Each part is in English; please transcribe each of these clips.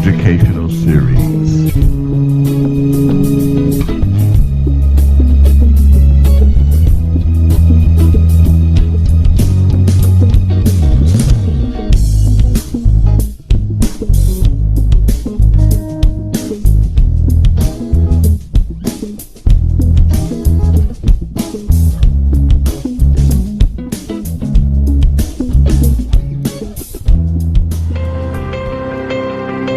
educational series.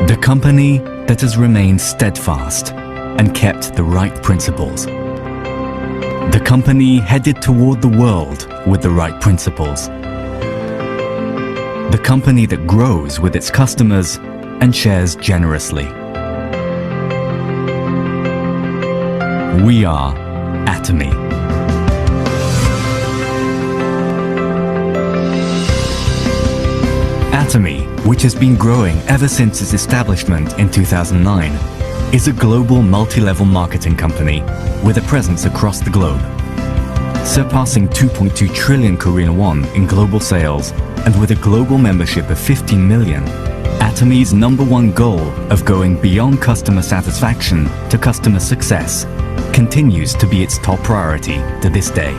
The company that has remained steadfast and kept the right principles. The company headed toward the world with the right principles. The company that grows with its customers and shares generously. We are Atomy. Atomy, which has been growing ever since its establishment in 2009, is a global multi-level marketing company with a presence across the globe. Surpassing 2.2 trillion Korean won in global sales and with a global membership of 15 million, Atomy's #1 goal of going beyond customer satisfaction to customer success continues to be its top priority to this day.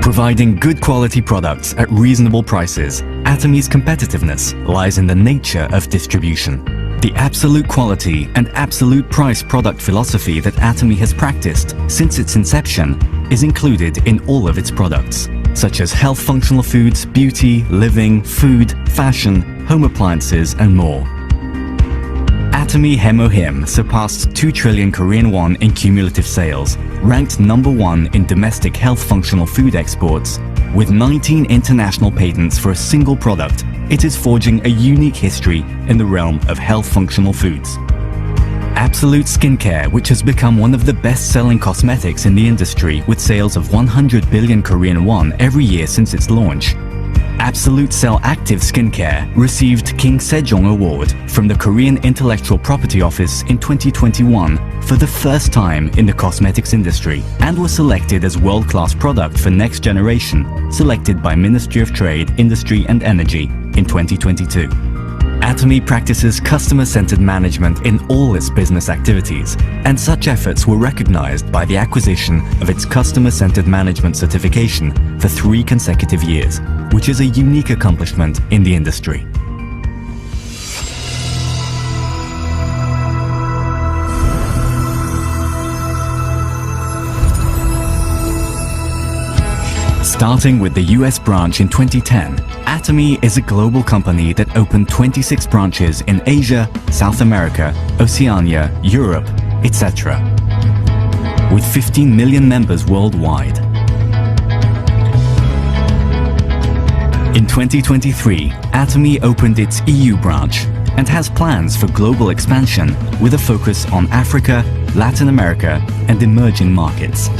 Providing good quality products at reasonable prices, Atomy's competitiveness lies in the nature of distribution. The absolute quality and absolute price product philosophy that Atomy has practiced since its inception is included in all of its products, such as health functional foods, beauty, living, food, fashion, home appliances, and more. Atomy Hemohim surpassed 2 trillion Korean won in cumulative sales, ranked #1 in domestic health functional food exports. With 19 international patents for a single product, it is forging a unique history in the realm of health functional foods. Absolute Skincare, which has become one of the best-selling cosmetics in the industry with sales of 100 billion Korean won every year since its launch. Absolute Cell Active Skincare received King Sejong Award from the Korean Intellectual Property Office in 2021 for the first time in the cosmetics industry and was selected as world-class product for next generation, selected by Ministry of Trade, Industry and Energy in 2022. Atomy practices customer-centered management in all its business activities, and such efforts were recognized by the acquisition of its customer-centered management certification for 3 consecutive years, which is a unique accomplishment in the industry. Starting with the US branch in 2010, Atomy is a global company that opened 26 branches in Asia, South America, Oceania, Europe, etc., with 15 million members worldwide. In 2023, Atomy opened its EU branch and has plans for global expansion with a focus on Africa, Latin America, and emerging markets.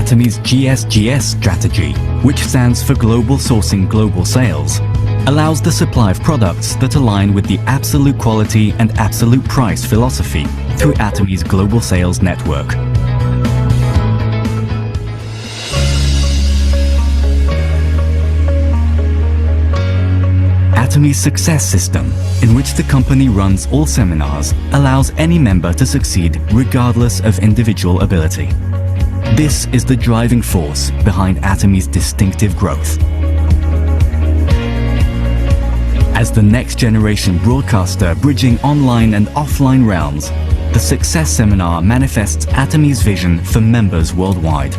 Atomy's GSGS strategy, which stands for Global Sourcing Global Sales, allows the supply of products that align with the absolute quality and absolute price philosophy through Atomy's global sales network. Atomy's success system, in which the company runs all seminars, allows any member to succeed regardless of individual ability. This is the driving force behind Atomy's distinctive growth. As the next generation broadcaster bridging online and offline realms, the Success Seminar manifests Atomy's vision for members worldwide.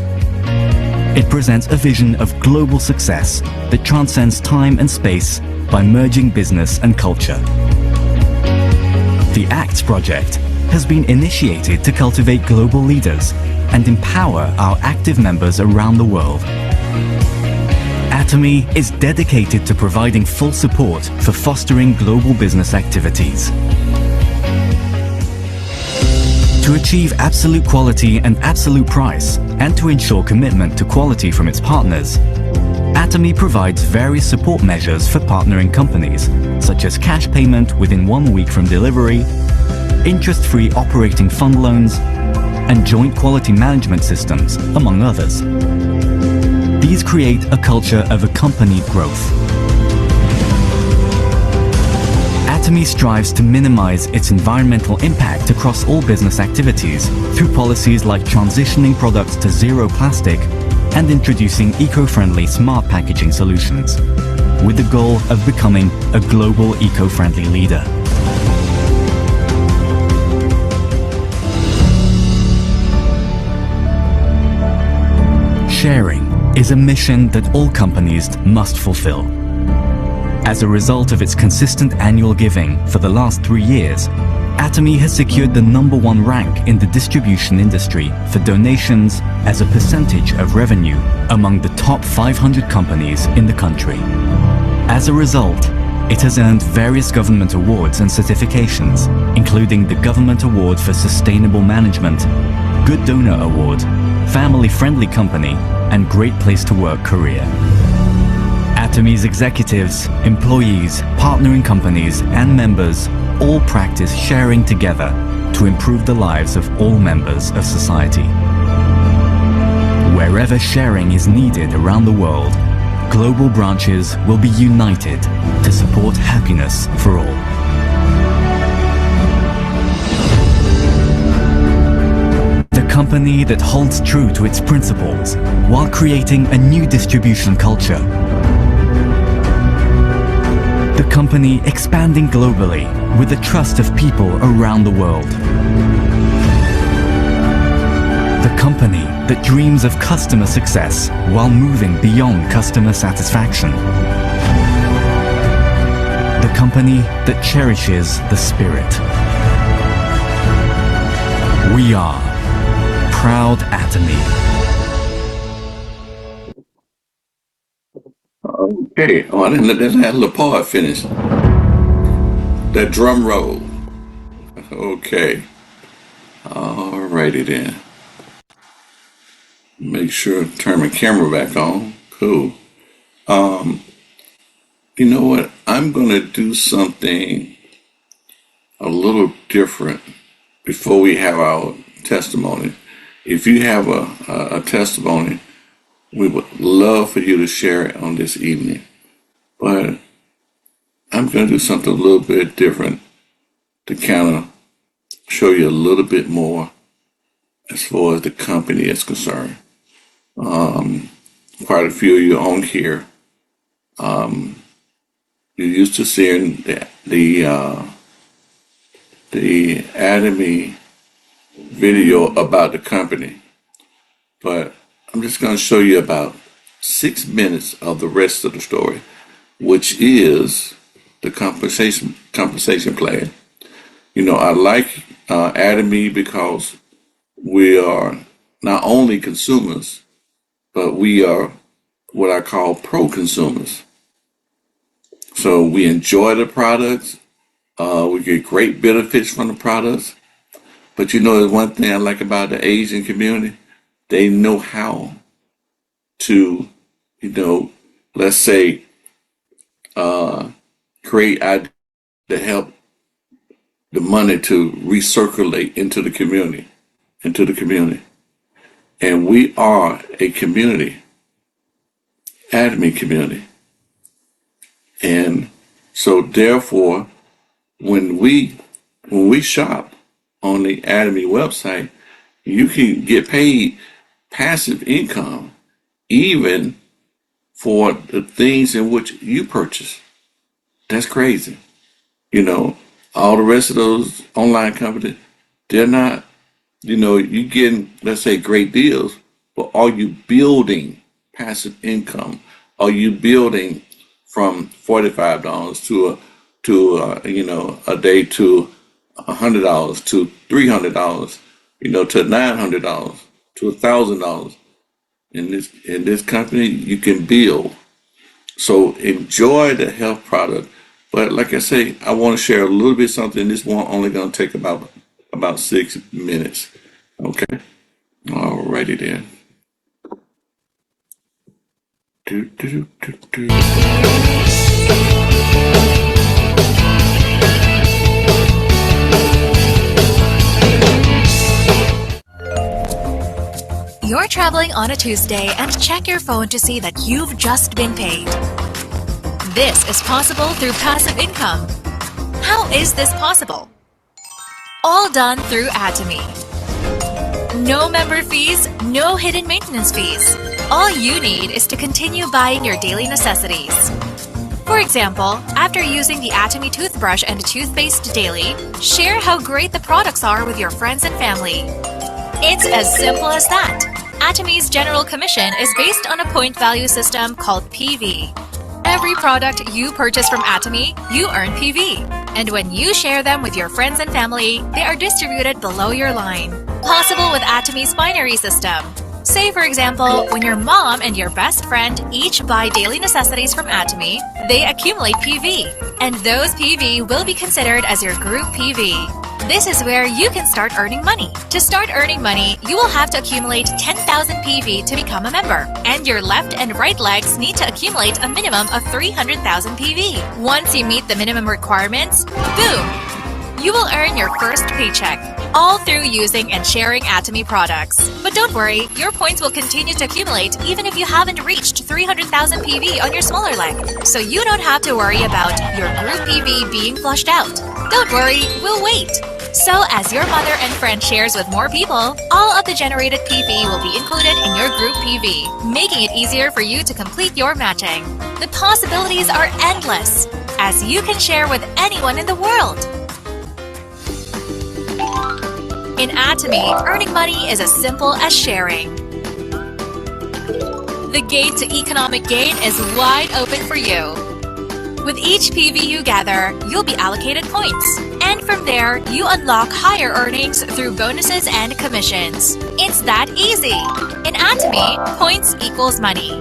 It presents a vision of global success that transcends time and space by merging business and culture. The ACTS project has been initiated to cultivate global leaders and empower our active members around the world. Atomy is dedicated to providing full support for fostering global business activities. To achieve absolute quality and absolute price, and to ensure commitment to quality from its partners, Atomy provides various support measures for partnering companies, such as cash payment within 1 week from delivery, interest-free operating fund loans, and joint quality management systems, among others. These create a culture of accompanied growth. Atomy strives to minimize its environmental impact across all business activities through policies like transitioning products to zero plastic and introducing eco-friendly smart packaging solutions, with the goal of becoming a global eco-friendly leader. Sharing is a mission that all companies must fulfill. As a result of its consistent annual giving for the last 3 years, Atomy has secured the #1 rank in the distribution industry for donations as a percentage of revenue among the top 500 companies in the country. As a result, it has earned various government awards and certifications, including the Government Award for Sustainable Management, Good Donor Award, Family Friendly Company, and Great Place to Work career. Atomy's executives, employees, partnering companies, and members all practice sharing together to improve the lives of all members of society. Wherever sharing is needed around the world, global branches will be united to support happiness for all. The company that holds true to its principles while creating a new distribution culture. The company expanding globally with the trust of people around the world. The company that dreams of customer success while moving beyond customer satisfaction. The company that cherishes the spirit. We are Proud Atomy. Okay, oh, I didn't let that last little part finish. That drum roll. Okay. Alrighty then. Make sure to turn my camera back on. Cool. You know what? I'm gonna do something a little different before we have our testimony. If you have a testimony, we would love for you to share it on this evening. But I'm going to do something a little bit different to kind of show you a little bit more as far as the company is concerned. Quite a few of you on here, you're used to seeing the Atomy video about the company, but I'm just going to show you about 6 minutes of the rest of the story, which is the compensation plan. You know, I like Atomy because we are not only consumers, but we are what I call pro-consumers. So we enjoy the products, we get great benefits from the products. But you know, there's one thing I like about the Asian community. They know how to, you know, let's say, create ideas to help the money to recirculate into the community, And we are a community, Atomy community. And so therefore, when we shop on the Atomy website, you can get paid passive income even for the things in which you purchase. That's crazy. You know, all the rest of those online companies, they're not, you know, you getting, let's say, great deals, but are you building passive income? Are you building from $45 to you know, a day to $100 to $300, you know, to $900 to $1,000? In this company, you can build. So enjoy the health product. But like I say, I want to share a little bit something. This one only going to take about 6 minutes. Okay. Alrighty then. Do, do, do, do, do. Your traveling on a Tuesday and check your phone to see that you've just been paid. This is possible through passive income. How is this possible? All done through Atomy. No member fees, no hidden maintenance fees. All you need is to continue buying your daily necessities. For example, after using the Atomy toothbrush and toothpaste daily, share how great the products are with your friends and family. It's as simple as that. Atomy's general commission is based on a point value system called PV. Every product you purchase from Atomy, you earn PV. And when you share them with your friends and family, they are distributed below your line. Possible with Atomy's binary system. Say, for example, when your mom and your best friend each buy daily necessities from Atomy, they accumulate PV. And those PV will be considered as your group PV. This is where you can start earning money. To start earning money, you will have to accumulate 10,000 PV to become a member. And your left and right legs need to accumulate a minimum of 300,000 PV. Once you meet the minimum requirements, boom! You will earn your first paycheck, all through using and sharing Atomy products. But don't worry, your points will continue to accumulate even if you haven't reached 300,000 PV on your smaller leg. So you don't have to worry about your group PV being flushed out. Don't worry, we'll wait. So as your mother and friend shares with more people, all of the generated PV will be included in your group PV, making it easier for you to complete your matching. The possibilities are endless, as you can share with anyone in the world. In Atomy, earning money is as simple as sharing. The gate to economic gain is wide open for you. With each PV you gather, you'll be allocated points. And from there, you unlock higher earnings through bonuses and commissions. It's that easy. In Atomy, points equals money.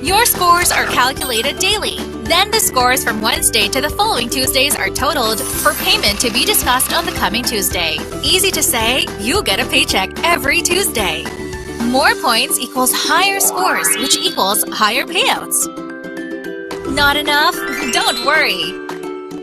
Your scores are calculated daily. Then the scores from Wednesday to the following Tuesdays are totaled for payment to be discussed on the coming Tuesday. Easy to say, you'll get a paycheck every Tuesday. More points equals higher scores, which equals higher payouts. Not enough? Don't worry.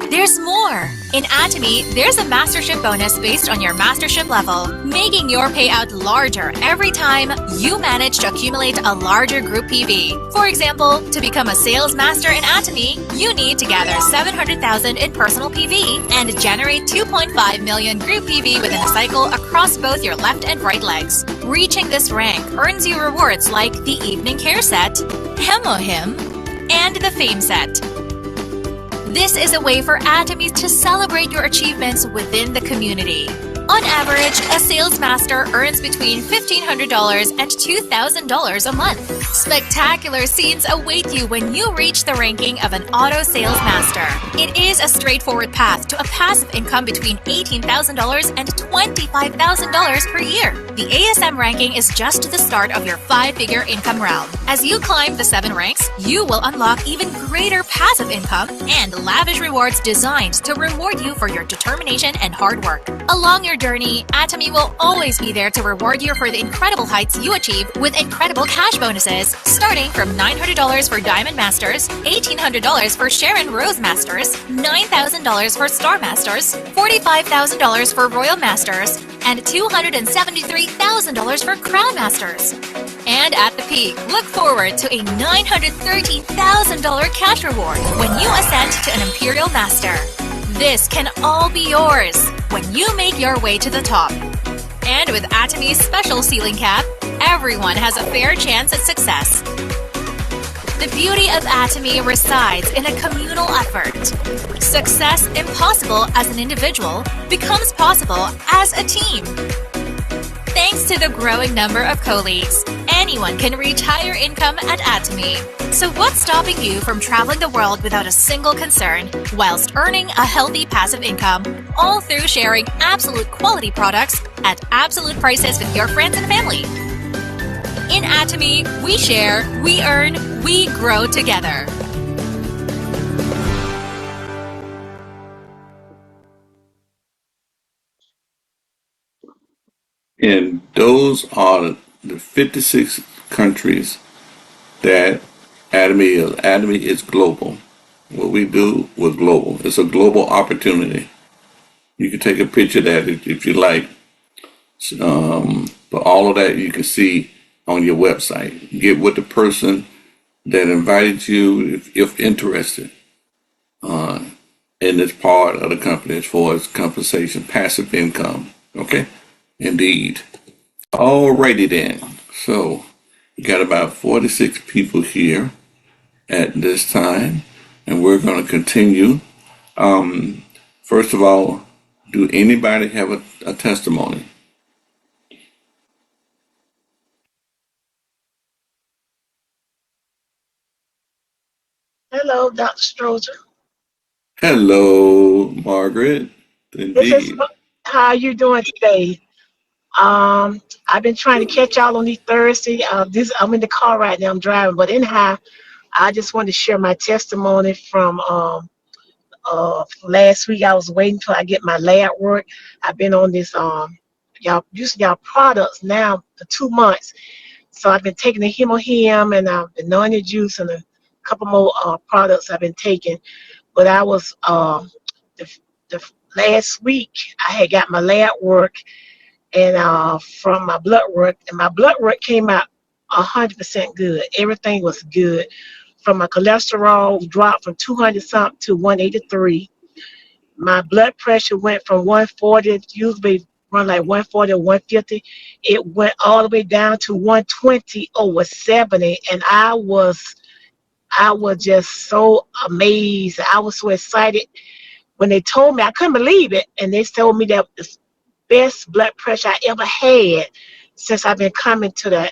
There's more. In Atomy, there's a mastership bonus based on your mastership level, making your payout larger every time you manage to accumulate a larger group PV. For example, to become a sales master in Atomy, you need to gather 700,000 in personal PV and generate 2.5 million group PV within a cycle across both your left and right legs. Reaching this rank earns you rewards like the Evening Care Set, Hemohim, and the Fame Set. This is a way for Atomies to celebrate your achievements within the community. On average, a sales master earns between $1,500 and $2,000 a month. Spectacular scenes await you when you reach the ranking of an auto sales master. It is a straightforward path to a passive income between $18,000 and $25,000 per year. The ASM ranking is just the start of your 5-figure income round. As you climb the 7 ranks, you will unlock even greater passive income and lavish rewards designed to reward you for your determination and hard work. Along your journey, Atomy will always be there to reward you for the incredible heights you achieve with incredible cash bonuses, starting from $900 for Diamond Masters, $1,800 for Sharon Rose Masters, $9,000 for Star Masters, $45,000 for Royal Masters, and $273,000 for Crown Masters. And at the peak, look forward to a $930,000 cash reward when you ascend to an Imperial Master. This can all be yours when you make your way to the top. And with Atomy's special ceiling cap, everyone has a fair chance at success. The beauty of Atomy resides in a communal effort. Success impossible as an individual becomes possible as a team. Thanks to the growing number of colleagues, anyone can reach higher income at Atomy. So what's stopping you from traveling the world without a single concern, whilst earning a healthy passive income, all through sharing absolute quality products at absolute prices with your friends and family? In Atomy, we share, we earn, we grow together. And those are the 56 countries that Atomy is. Atomy is global. What we do was global. It's a global opportunity. You can take a picture of that if you like. But all of that you can see on your website. Get with the person that invited you if interested in this part of the company as far as compensation, passive income. Okay? Indeed. Alrighty then. So, we got about 46 people here at this time, and we're going to continue. First of all, do anybody have a testimony? Hello, Dr. Stroger. Hello, Margaret. This is Indeed. how you doing today? I've been trying to catch y'all on these Thursday. This I'm in the car right now. I'm driving, but anyhow, I just wanted to share my testimony from last week. I was waiting till I get my lab work. I've been on this y'all using y'all products now for 2 months. So I've been taking the hemohim and the noni juice and a couple more products I've been taking. But I was the, the last week I had got my lab work and from my blood work, and my blood work came out 100% good. Everything was good. From my cholesterol dropped from 200 something to 183. My blood pressure went from 140, usually run like 140 or 150. It went all the way down to 120 over 70, and I was just so amazed. I was so excited when they told me. I couldn't believe it, and they told me that the best blood pressure I ever had since I've been coming to the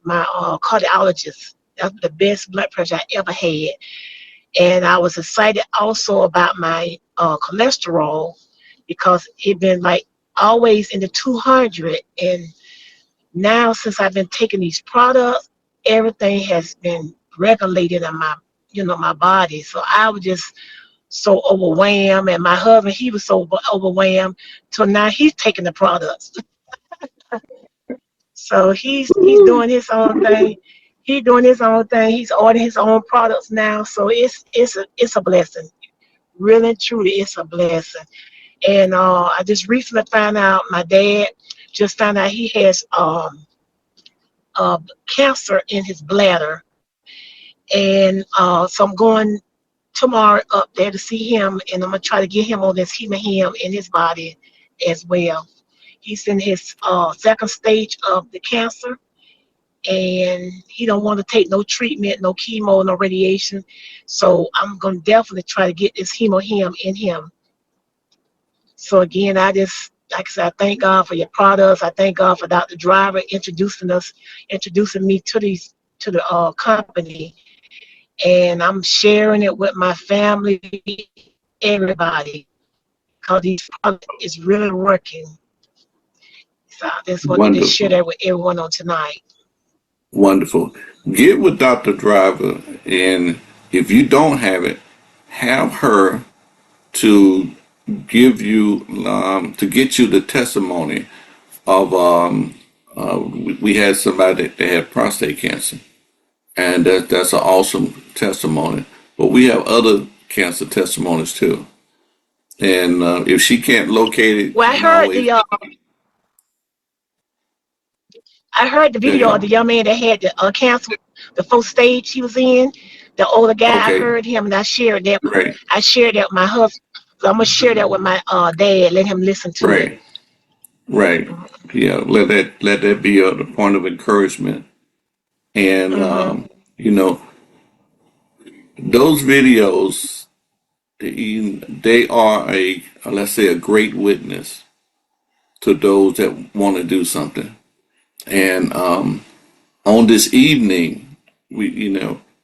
my cardiologist. That's the best blood pressure I ever had, and I was excited also about my cholesterol because it been like always in the 200, and now since I've been taking these products, everything has been regulated in my my body. So I was just so overwhelmed, and my husband, he was so overwhelmed. So now he's taking the products. So he's doing his own thing. He's doing his own thing. He's ordering his own products now. So it's a blessing. Really and truly, it's a blessing. And I just recently found out my dad just found out he has cancer in his bladder, and so I'm going tomorrow up there to see him, and I'm gonna try to get him on this hemahim in his body as well. He's in his second stage of the cancer, and he don't want to take no treatment, no chemo, no radiation. So I'm gonna definitely try to get this hemahim in him. So again, I just like I said, I thank God for your products. I thank God for Dr. Driver introducing me to the company, and I'm sharing it with my family, everybody, because these products is really working. So I just wanted to share Wonderful. that with everyone on tonight. Wonderful. Get with Dr. Driver, and if you don't have it, have her to give you to get you the testimony of we had somebody that had prostate cancer, and that's an awesome testimony. But we have other cancer testimonies too, and if she can't locate it, Well, you can always I heard the go video of ahead. the young man that had the cancer, the first stage he was in. The older guy, I Okay, heard him, and I shared that. right, I shared that with my husband. So I'm gonna share that with my dad. Let him listen to it. right, right. Yeah, let that be a point of encouragement, and Mm-hmm. you know those videos. They are a let's say a great witness to those that want to do something. And on this evening, we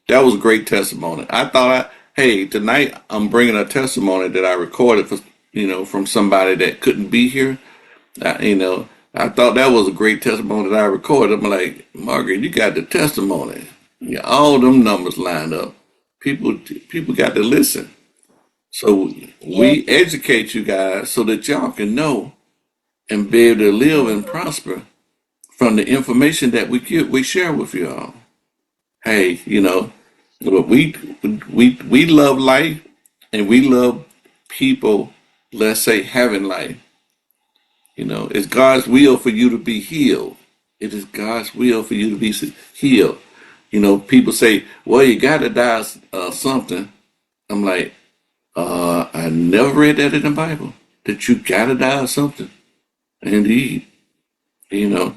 that was a great testimony. I thought, hey, tonight I'm bringing a testimony that I recorded for from somebody that couldn't be here. I thought that was a great testimony that I recorded. I'm like, Margaret, you got the testimony. Yeah, all them numbers lined up. People got to listen. So Yeah. we educate you guys so that y'all can know and be able to live and Mm-hmm. prosper from the information that we share with y'all. Hey, but we love life and we love people. Let's say having life. It's God's will for you to be healed. It is God's will for you to be healed. You know, people say, well, you got to die something. I'm like, I never read that in the Bible, that you got to die of something. Indeed. You know,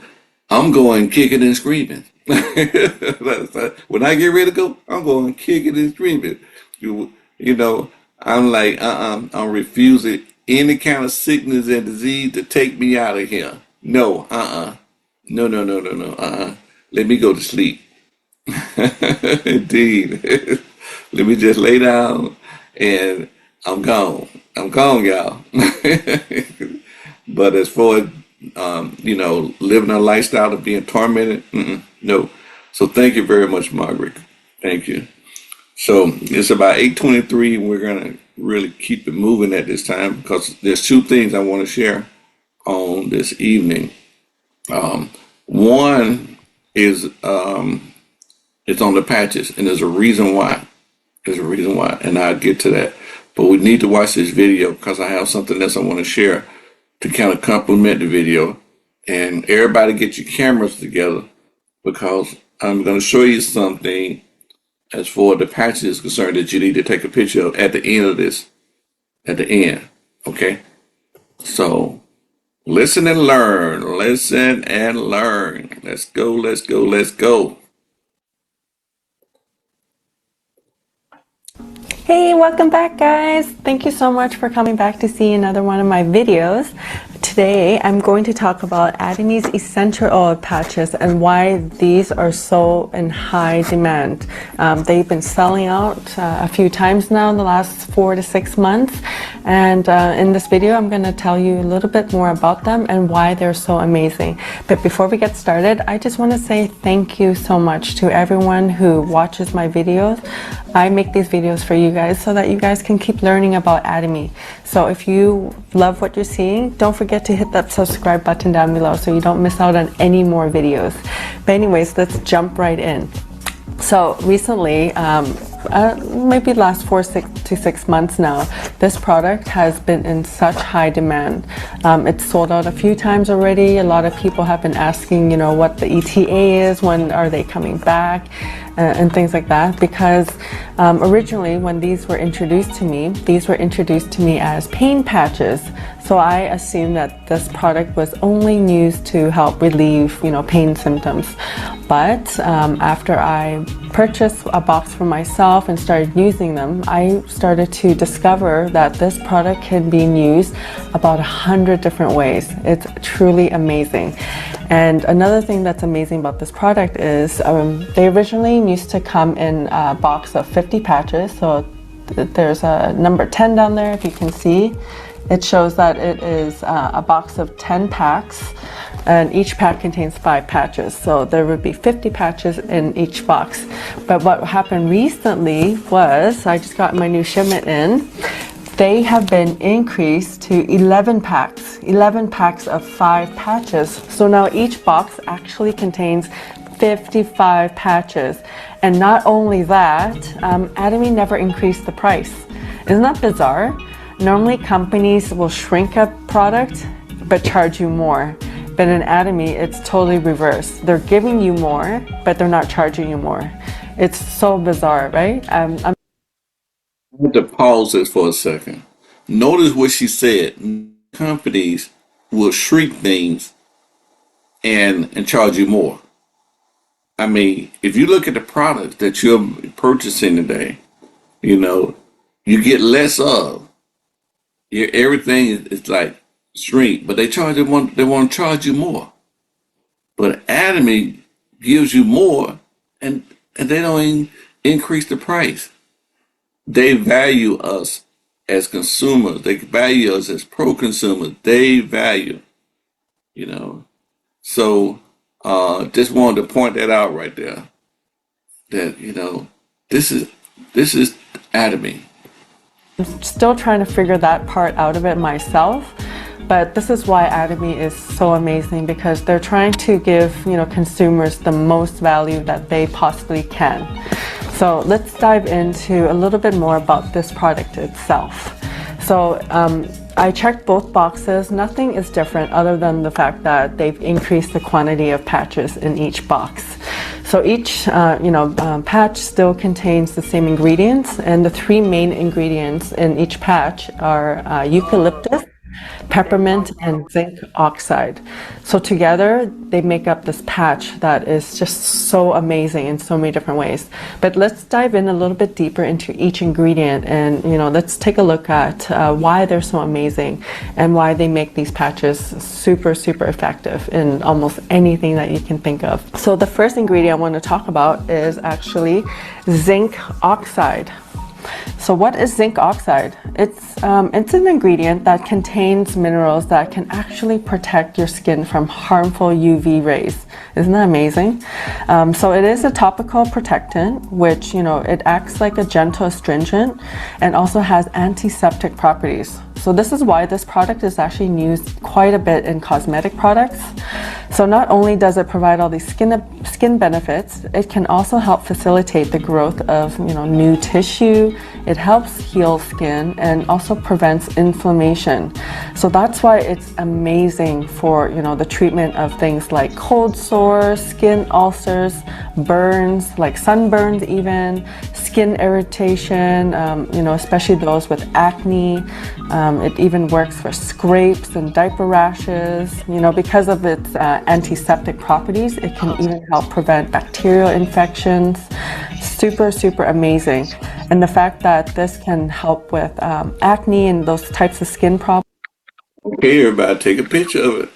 I'm going kicking and screaming. When I get ready to go, I'm going kicking and screaming. You know, I'm like, I'm refusing any kind of sickness and disease to take me out of here. No, no, no, no, no, no, Let me go to sleep. Indeed. Let me just lay down and I'm gone. I'm gone, y'all. But as far as you know, living a lifestyle of being tormented, no. So thank you very much, Margaret. Thank you. So it's about 8:23, and we're gonna really keep it moving at this time because there's two things I want to share on this evening. One is it's on the patches, and there's a reason why. There's a reason why, and I'll get to that. But we need to watch this video because I have something else I want to share to kind of complement the video. And everybody get your cameras together because I'm going to show you something as far the patches is concerned that you need to take a picture of at the end of this. At the end, okay? So listen and learn. Listen and learn. Let's go, let's go, let's go. Hey, welcome back, guys. Thank you so much for coming back to see another one of my videos. Today I'm going to talk about Atomies essential oil patches and why these are so in high demand. They've been selling out a few times now in the last 4 to 6 months, and in this video I'm going to tell you a little bit more about them and why they're so amazing. But before we get started, I just want to say thank you so much to everyone who watches my videos. I make these videos for you guys so that you guys can keep learning about Atomy. So if you love what you're seeing, don't forget to hit that subscribe button down below so you don't miss out on any more videos. But anyways, let's jump right in. So recently, maybe the last 4 to 6 months now, this product has been in such high demand. It's sold out a few times already. A lot of people have been asking, you know, what the ETA is, when are they coming back, and things like that. Because originally, when these were introduced to me as pain patches. So I assumed that this product was only used to help relieve, you know, pain symptoms. But after I purchased a box for myself and started using them, I started to discover that this product can be used about 100 different ways. It's truly amazing. And another thing that's amazing about this product is they originally used to come in a box of 50 patches. So there's a number 10 down there, if you can see. It shows that it is a box of 10 packs, and each pack contains 5 patches. So there would be 50 patches in each box. But what happened recently was, I just got my new shipment in, they have been increased to 11 packs of 5 patches. So now each box actually contains 55 patches. And not only that, Atomy never increased the price. Isn't that bizarre? Normally companies will shrink a product but charge you more. But in Atomy, it's totally reversed. They're giving you more, but they're not charging you more. It's so bizarre, right? I have to pause this for a second. Notice what she said. Companies will shrink things and charge you more. I mean, if you look at the products that you're purchasing today, you know, you get less of. Everything is like shrink, but they want to charge you more. But Atomy gives you more, and they don't even increase the price. They value us as consumers. They value us as pro-consumers. They value, you know. So just wanted to point that out right there. That, you know, this is Atomy. I'm still trying to figure that part out of it myself, but this is why Atomy is so amazing, because they're trying to give, you know, consumers the most value that they possibly can. So let's dive into a little bit more about this product itself. So I checked both boxes. Nothing is different other than the fact that they've increased the quantity of patches in each box. So each patch still contains the same ingredients, and the three main ingredients in each patch are eucalyptus, peppermint, and zinc oxide. So together they make up this patch that is just so amazing in so many different ways. But let's dive in a little bit deeper into each ingredient, and let's take a look at why they're so amazing and why they make these patches super effective in almost anything that you can think of. So the first ingredient I want to talk about is actually zinc oxide. So what is zinc oxide? It's an ingredient that contains minerals that can actually protect your skin from harmful UV rays. Isn't that amazing? So it is a topical protectant, which, it acts like a gentle astringent and also has antiseptic properties. So this is why this product is actually used quite a bit in cosmetic products. So not only does it provide all these skin benefits, it can also help facilitate the growth of new tissue. It helps heal skin and also prevents inflammation. So that's why it's amazing for the treatment of things like cold sores, skin ulcers, burns, like sunburns even, skin irritation, especially those with acne. It even works for scrapes and diaper rashes. Because of its antiseptic properties, it can even help prevent bacterial infections. Super amazing. And the fact that this can help with acne and those types of skin problems. Okay, everybody, take a picture of it.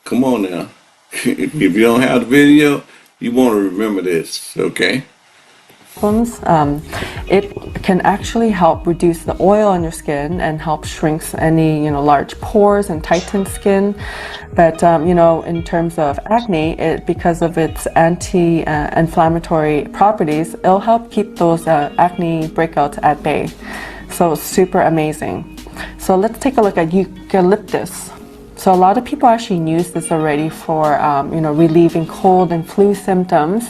Come on now. If you don't have the video, you want to remember this, okay? It can actually help reduce the oil on your skin and help shrink any large pores and tighten skin. But in terms of acne, because of its anti-inflammatory properties, it'll help keep those acne breakouts at bay. So super amazing. So let's take a look at eucalyptus. So a lot of people actually use this already for relieving cold and flu symptoms.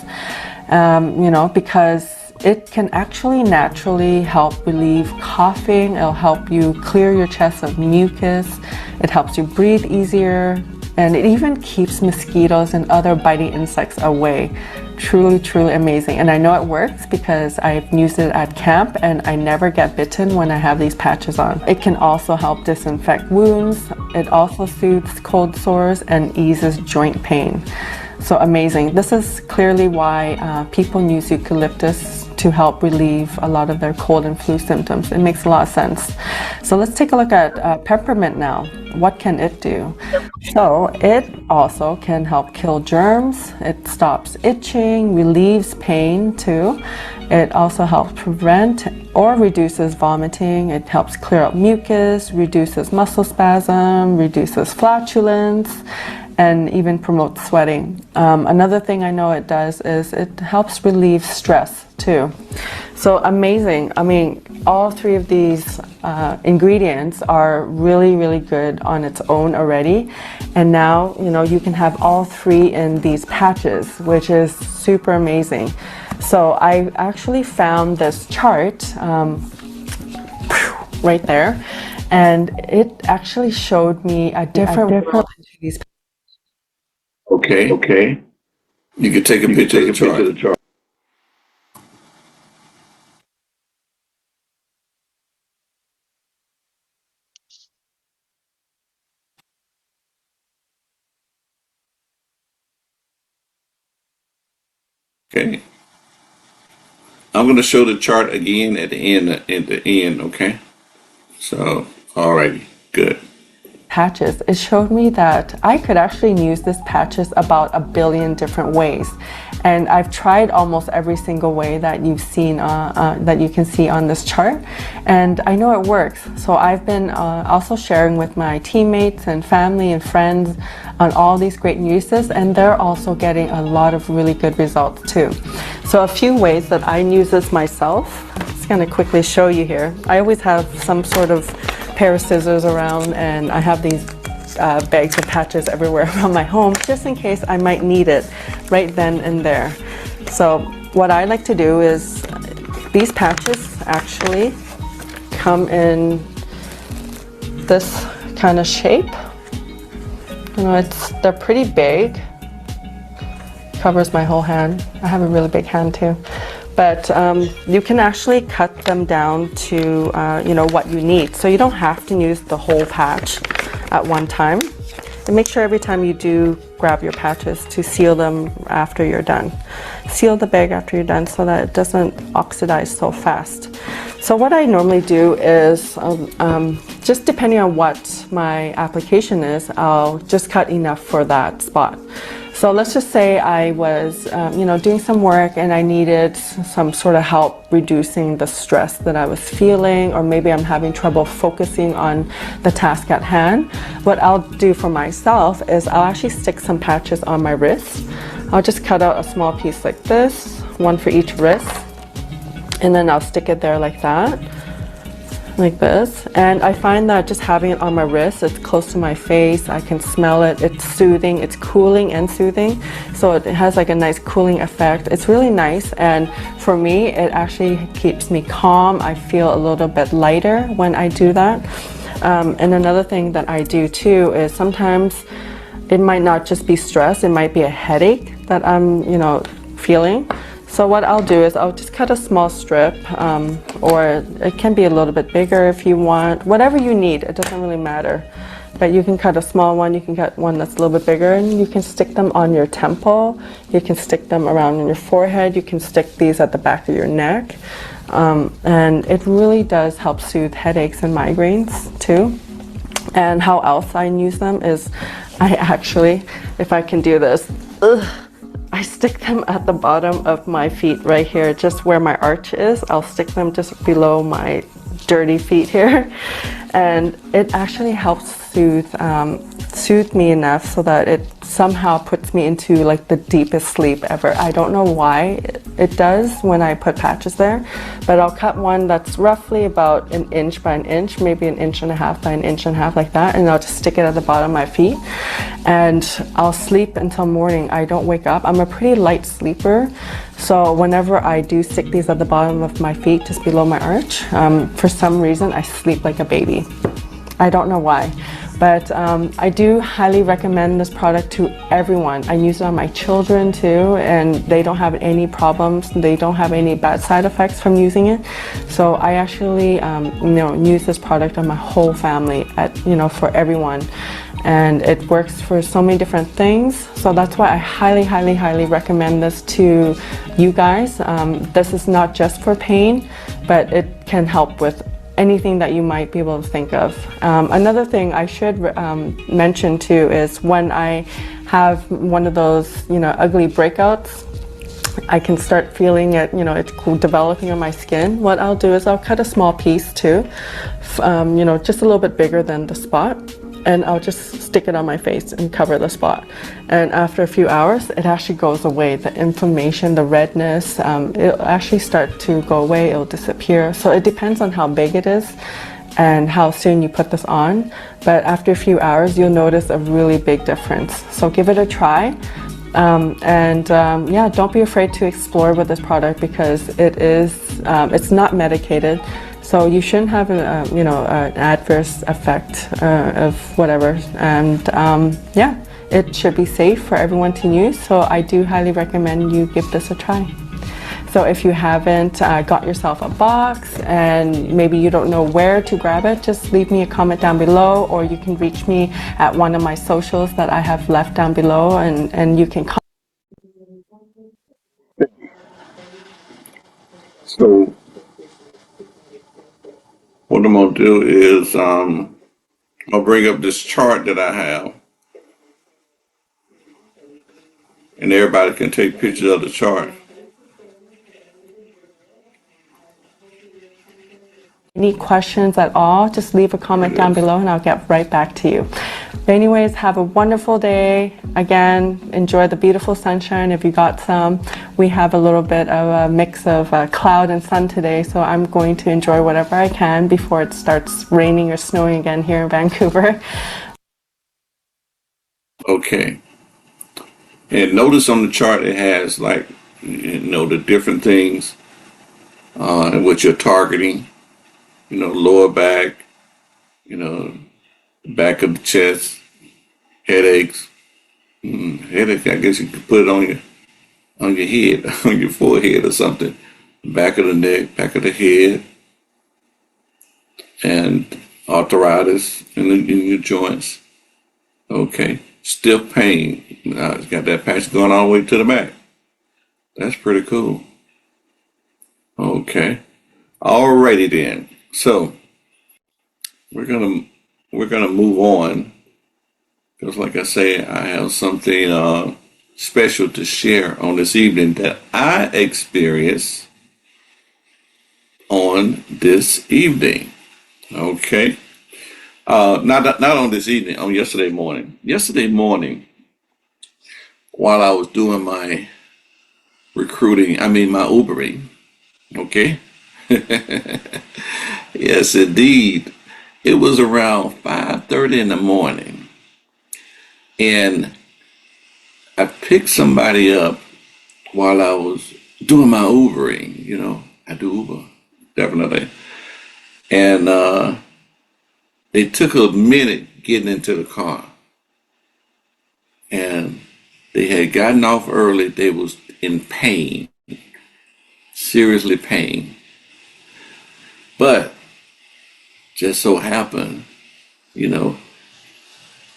Because it can actually naturally help relieve coughing. It'll help you clear your chest of mucus. It helps you breathe easier, and it even keeps mosquitoes and other biting insects away. Truly amazing. And I know it works because I've used it at camp and I never get bitten when I have these patches on. It can also help disinfect wounds. It also soothes cold sores and eases joint pain. So amazing. This is clearly why people use eucalyptus to help relieve a lot of their cold and flu symptoms. It makes a lot of sense. So let's take a look at peppermint now. What can it do? So it also can help kill germs. It stops itching, relieves pain too. It also helps prevent or reduces vomiting. It helps clear up mucus, reduces muscle spasm, reduces flatulence, and even promotes sweating. Another thing I know it does is it helps relieve stress too. So amazing. I mean, all three of these ingredients are really good on its own already. And now, you can have all three in these patches, which is super amazing. So I actually found this chart right there, and it actually showed me a different world into these. Okay. You can take a picture of the chart. Okay. I'm going to show the chart again at the end, okay? So, alrighty, good. Patches, it showed me that I could actually use this patches about 1 billion different ways, and I've tried almost every single way that you've seen that you can see on this chart, and I know it works. So I've been also sharing with my teammates and family and friends on all these great uses, and they're also getting a lot of really good results too. So a few ways that I use this myself, I'm just going to quickly show you here. I always have some sort of pair of scissors around, and I have these bags of patches everywhere around my home just in case I might need it right then and there. So what I like to do is, these patches actually come in this kind of shape. You know, they're pretty big. Covers my whole hand. I have a really big hand too. But you can actually cut them down to you know, what you need. So you don't have to use the whole patch at one time. And make sure every time you do grab your patches to seal them after you're done. Seal the bag after you're done so that it doesn't oxidize so fast. So what I normally do is, just depending on what my application is, I'll just cut enough for that spot. So let's just say I was, you know, doing some work and I needed some sort of help reducing the stress that I was feeling, or maybe I'm having trouble focusing on the task at hand. What I'll do for myself is I'll actually stick some patches on my wrist. I'll just cut out a small piece like this, one for each wrist, and then I'll stick it there like that. Like this, and I find that just having it on my wrist, it's close to my face, I can smell it, it's soothing, it's cooling and soothing, so it has like a nice cooling effect. It's really nice, and for me it actually keeps me calm. I feel a little bit lighter when I do that. And another thing that I do too is sometimes it might not just be stress, it might be a headache that I'm, you know, feeling. So what I'll do is I'll just cut a small strip, or it can be a little bit bigger if you want, whatever you need, it doesn't really matter. But you can cut a small one, you can cut one that's a little bit bigger, and you can stick them on your temple, you can stick them around on your forehead, you can stick these at the back of your neck. And it really does help soothe headaches and migraines too. And how else I use them is I actually, if I can do this, I stick them at the bottom of my feet right here, just where my arch is. I'll stick them just below my dirty feet here. And it actually helps soothe me enough so that it somehow puts me into like the deepest sleep ever. I don't know why it does when I put patches there, but I'll cut one that's roughly about 1 inch by 1 inch, maybe 1.5 inches by 1.5 inches like that, and I'll just stick it at the bottom of my feet, and I'll sleep until morning. I don't wake up. I'm a pretty light sleeper, so whenever I do stick these at the bottom of my feet, just below my arch, for some reason I sleep like a baby. I don't know why. But I do highly recommend this product to everyone. I use it on my children too, and they don't have any problems. They don't have any bad side effects from using it. So I actually, you know, use this product on my whole family, for everyone. And it works for so many different things. So that's why I highly, highly, highly recommend this to you guys. This is not just for pain, but it can help with anything that you might be able to think of. Another thing I should mention too is when I have one of those, ugly breakouts, I can start feeling it, it's developing on my skin. What I'll do is I'll cut a small piece too, just a little bit bigger than the spot, and I'll just stick it on my face and cover the spot. And after a few hours, it actually goes away. The inflammation, the redness, it'll actually start to go away, it'll disappear. So it depends on how big it is and how soon you put this on. But after a few hours, you'll notice a really big difference. So give it a try. Yeah, don't be afraid to explore with this product because it is, it's not medicated. So you shouldn't have an adverse effect of whatever, and yeah, it should be safe for everyone to use. So I do highly recommend you give this a try. So if you haven't got yourself a box and maybe you don't know where to grab it, just leave me a comment down below, or you can reach me at one of my socials that I have left down below, and you can. So what I'm gonna do is I'll bring up this chart that I have, and everybody can take pictures of the chart. Any questions at all, just leave a comment down below and I'll get right back to you. But anyways, have a wonderful day. Again, enjoy the beautiful sunshine if you got some. We have a little bit of a mix of cloud and sun today, so I'm going to enjoy whatever I can before it starts raining or snowing again here in Vancouver. Okay. And notice on the chart it has the different things what you're targeting. Lower back, back of the chest, headaches. Headache, I guess you could put it on your head, on your forehead or something. Back of the neck, back of the head, and arthritis in your joints. Okay. Stiff pain. It's got that patch going all the way to the back. That's pretty cool. Okay. Alrighty then. So we're gonna move on because, like I say, I have something special to share on this evening that I experienced on this evening. Okay. Not on this evening. On yesterday morning. Yesterday morning, while I was doing my recruiting, I mean my Ubering. Okay. Yes, indeed. It was around 5:30 in the morning, and I picked somebody up while I was doing my Ubering. You know, I do Uber definitely, and it took a minute getting into the car, and they had gotten off early. They was in pain, seriously pain, but just so happened, you know,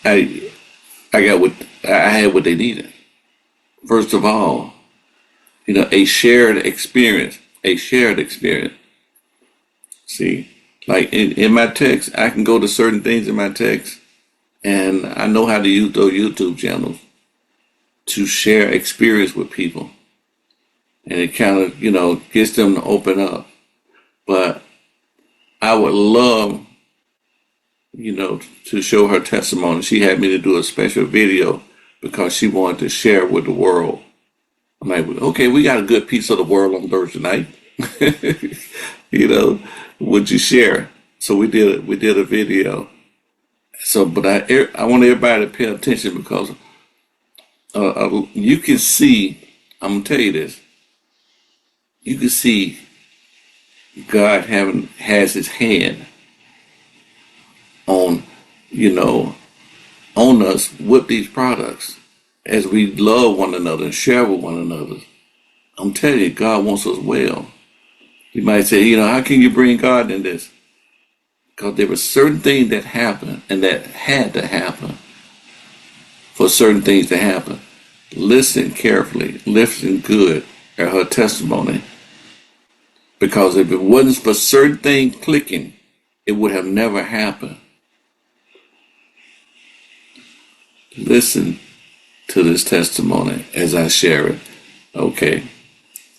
I I got what I had what they needed. First of all, you know, a shared experience, a shared experience. See, like in my text, I can go to certain things in my text, and I know how to use those YouTube channels to share experience with people, and it kind of, you know, gets them to open up. But I would love, you know, to show her testimony. She had me to do a special video because she wanted to share with the world. I'm like, okay, we got a good piece of the world on Thursday night. You know, would you share? So we did a video. So, but I want everybody to pay attention because you can see. I'm gonna tell you this. You can see God has His hand on, you know, on us with these products as we love one another and share with one another. I'm telling you, God wants us well. You might say, you know, how can you bring God in this? Because there were certain things that happened and that had to happen for certain things to happen. Listen carefully, listen good at her testimony. Because if it wasn't for certain things clicking, it would have never happened. Listen to this testimony as I share it. Okay.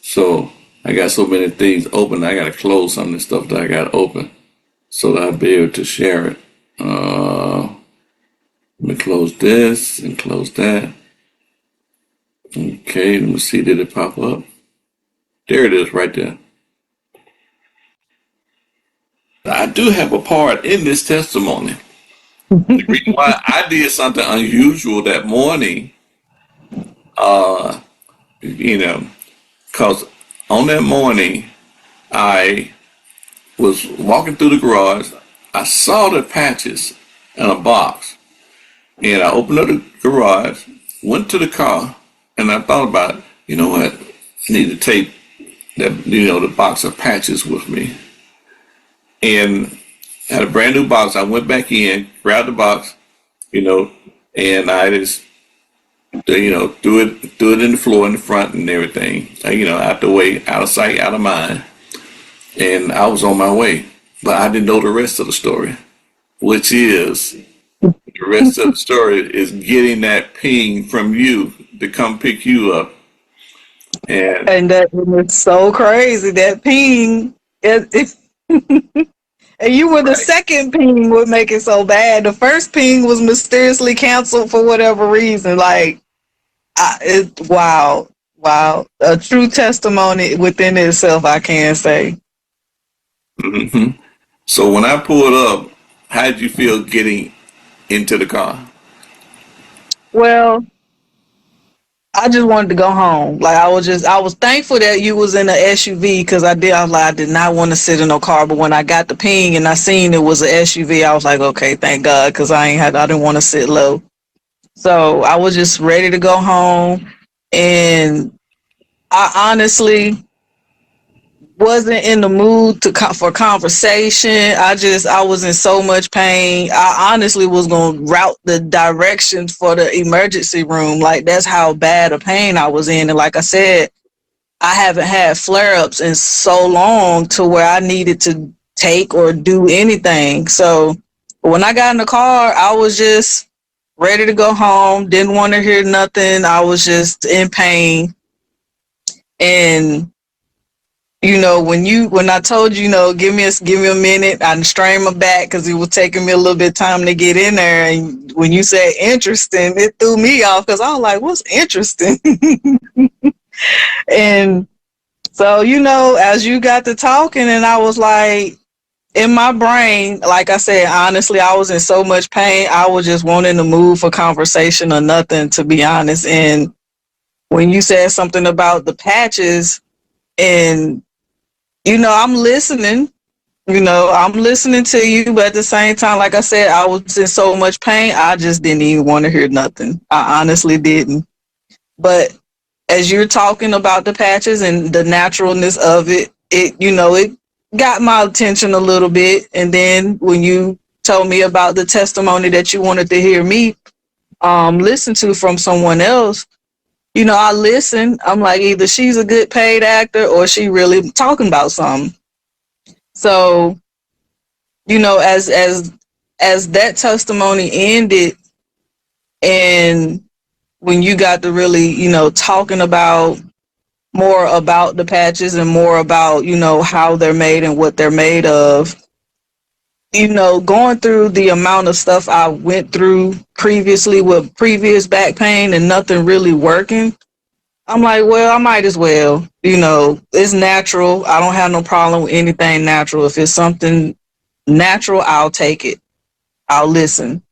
So I got so many things open, I got to close some of the stuff that I got open so that I'll be able to share it. Let me close this and close that. Okay, let me see, did it pop up? There it is right there. I do have a part in this testimony. The reason why I did something unusual that morning, you know, because on that morning, I was walking through the garage. I saw the patches in a box, and I opened up the garage, went to the car, and I thought about it. You know what? I need to take that, you know, the box of patches with me. And had a brand new box. I went back in, grabbed the box, you know, and I just, you know, threw it in the floor in the front and everything, you know, out the way, out of sight, out of mind. And I was on my way, but I didn't know the rest of the story, which is the rest of the story is getting that ping from you to come pick you up. And that was so crazy. That ping, and you were the Right. second ping would make it so bad. The first ping was mysteriously canceled for whatever reason. Like, wow, a true testimony within itself. I can say. hmm So when I pulled up, how did you feel getting into the car? Well, I just wanted to go home. Like I was thankful that you was in an SUV because I was like, I did not want to sit in no car. But when I got the ping and I seen it was an SUV, I was like, okay, thank God, because I didn't want to sit low. So I was just ready to go home, and I honestly wasn't in the mood for conversation. I was in so much pain. I honestly was going to route the directions for the emergency room. Like that's how bad a pain I was in. And like I said, I haven't had flare-ups in so long to where I needed to take or do anything. So when I got in the car, I was just ready to go home. Didn't want to hear nothing. I was just in pain. And when I told you, give me a minute, I strained my back because it was taking me a little bit of time to get in there. And when you said interesting, it threw me off because I was like, what's interesting? And so, as you got to talking, and I was like, in my brain, like I said, honestly, I was in so much pain. I was just wanting to move for conversation or nothing, to be honest. And when you said something about the patches, and I'm listening. I'm listening to you, but at the same time, like I said, I was in so much pain, I just didn't even want to hear nothing. I honestly didn't. But as you're talking about the patches and the naturalness of it got my attention a little bit. And then when you told me about the testimony that you wanted to hear me listen to from someone else, I listen. I'm like, either she's a good paid actor or she really talking about something. So, as that testimony ended, and when you got to really, talking about more about the patches and more about, how they're made and what they're made of, going through the amount of stuff I went through previously with previous back pain and nothing really working, I'm like, well, I might as well. It's natural. I don't have no problem with anything natural. If it's something natural, I'll take it. I'll listen.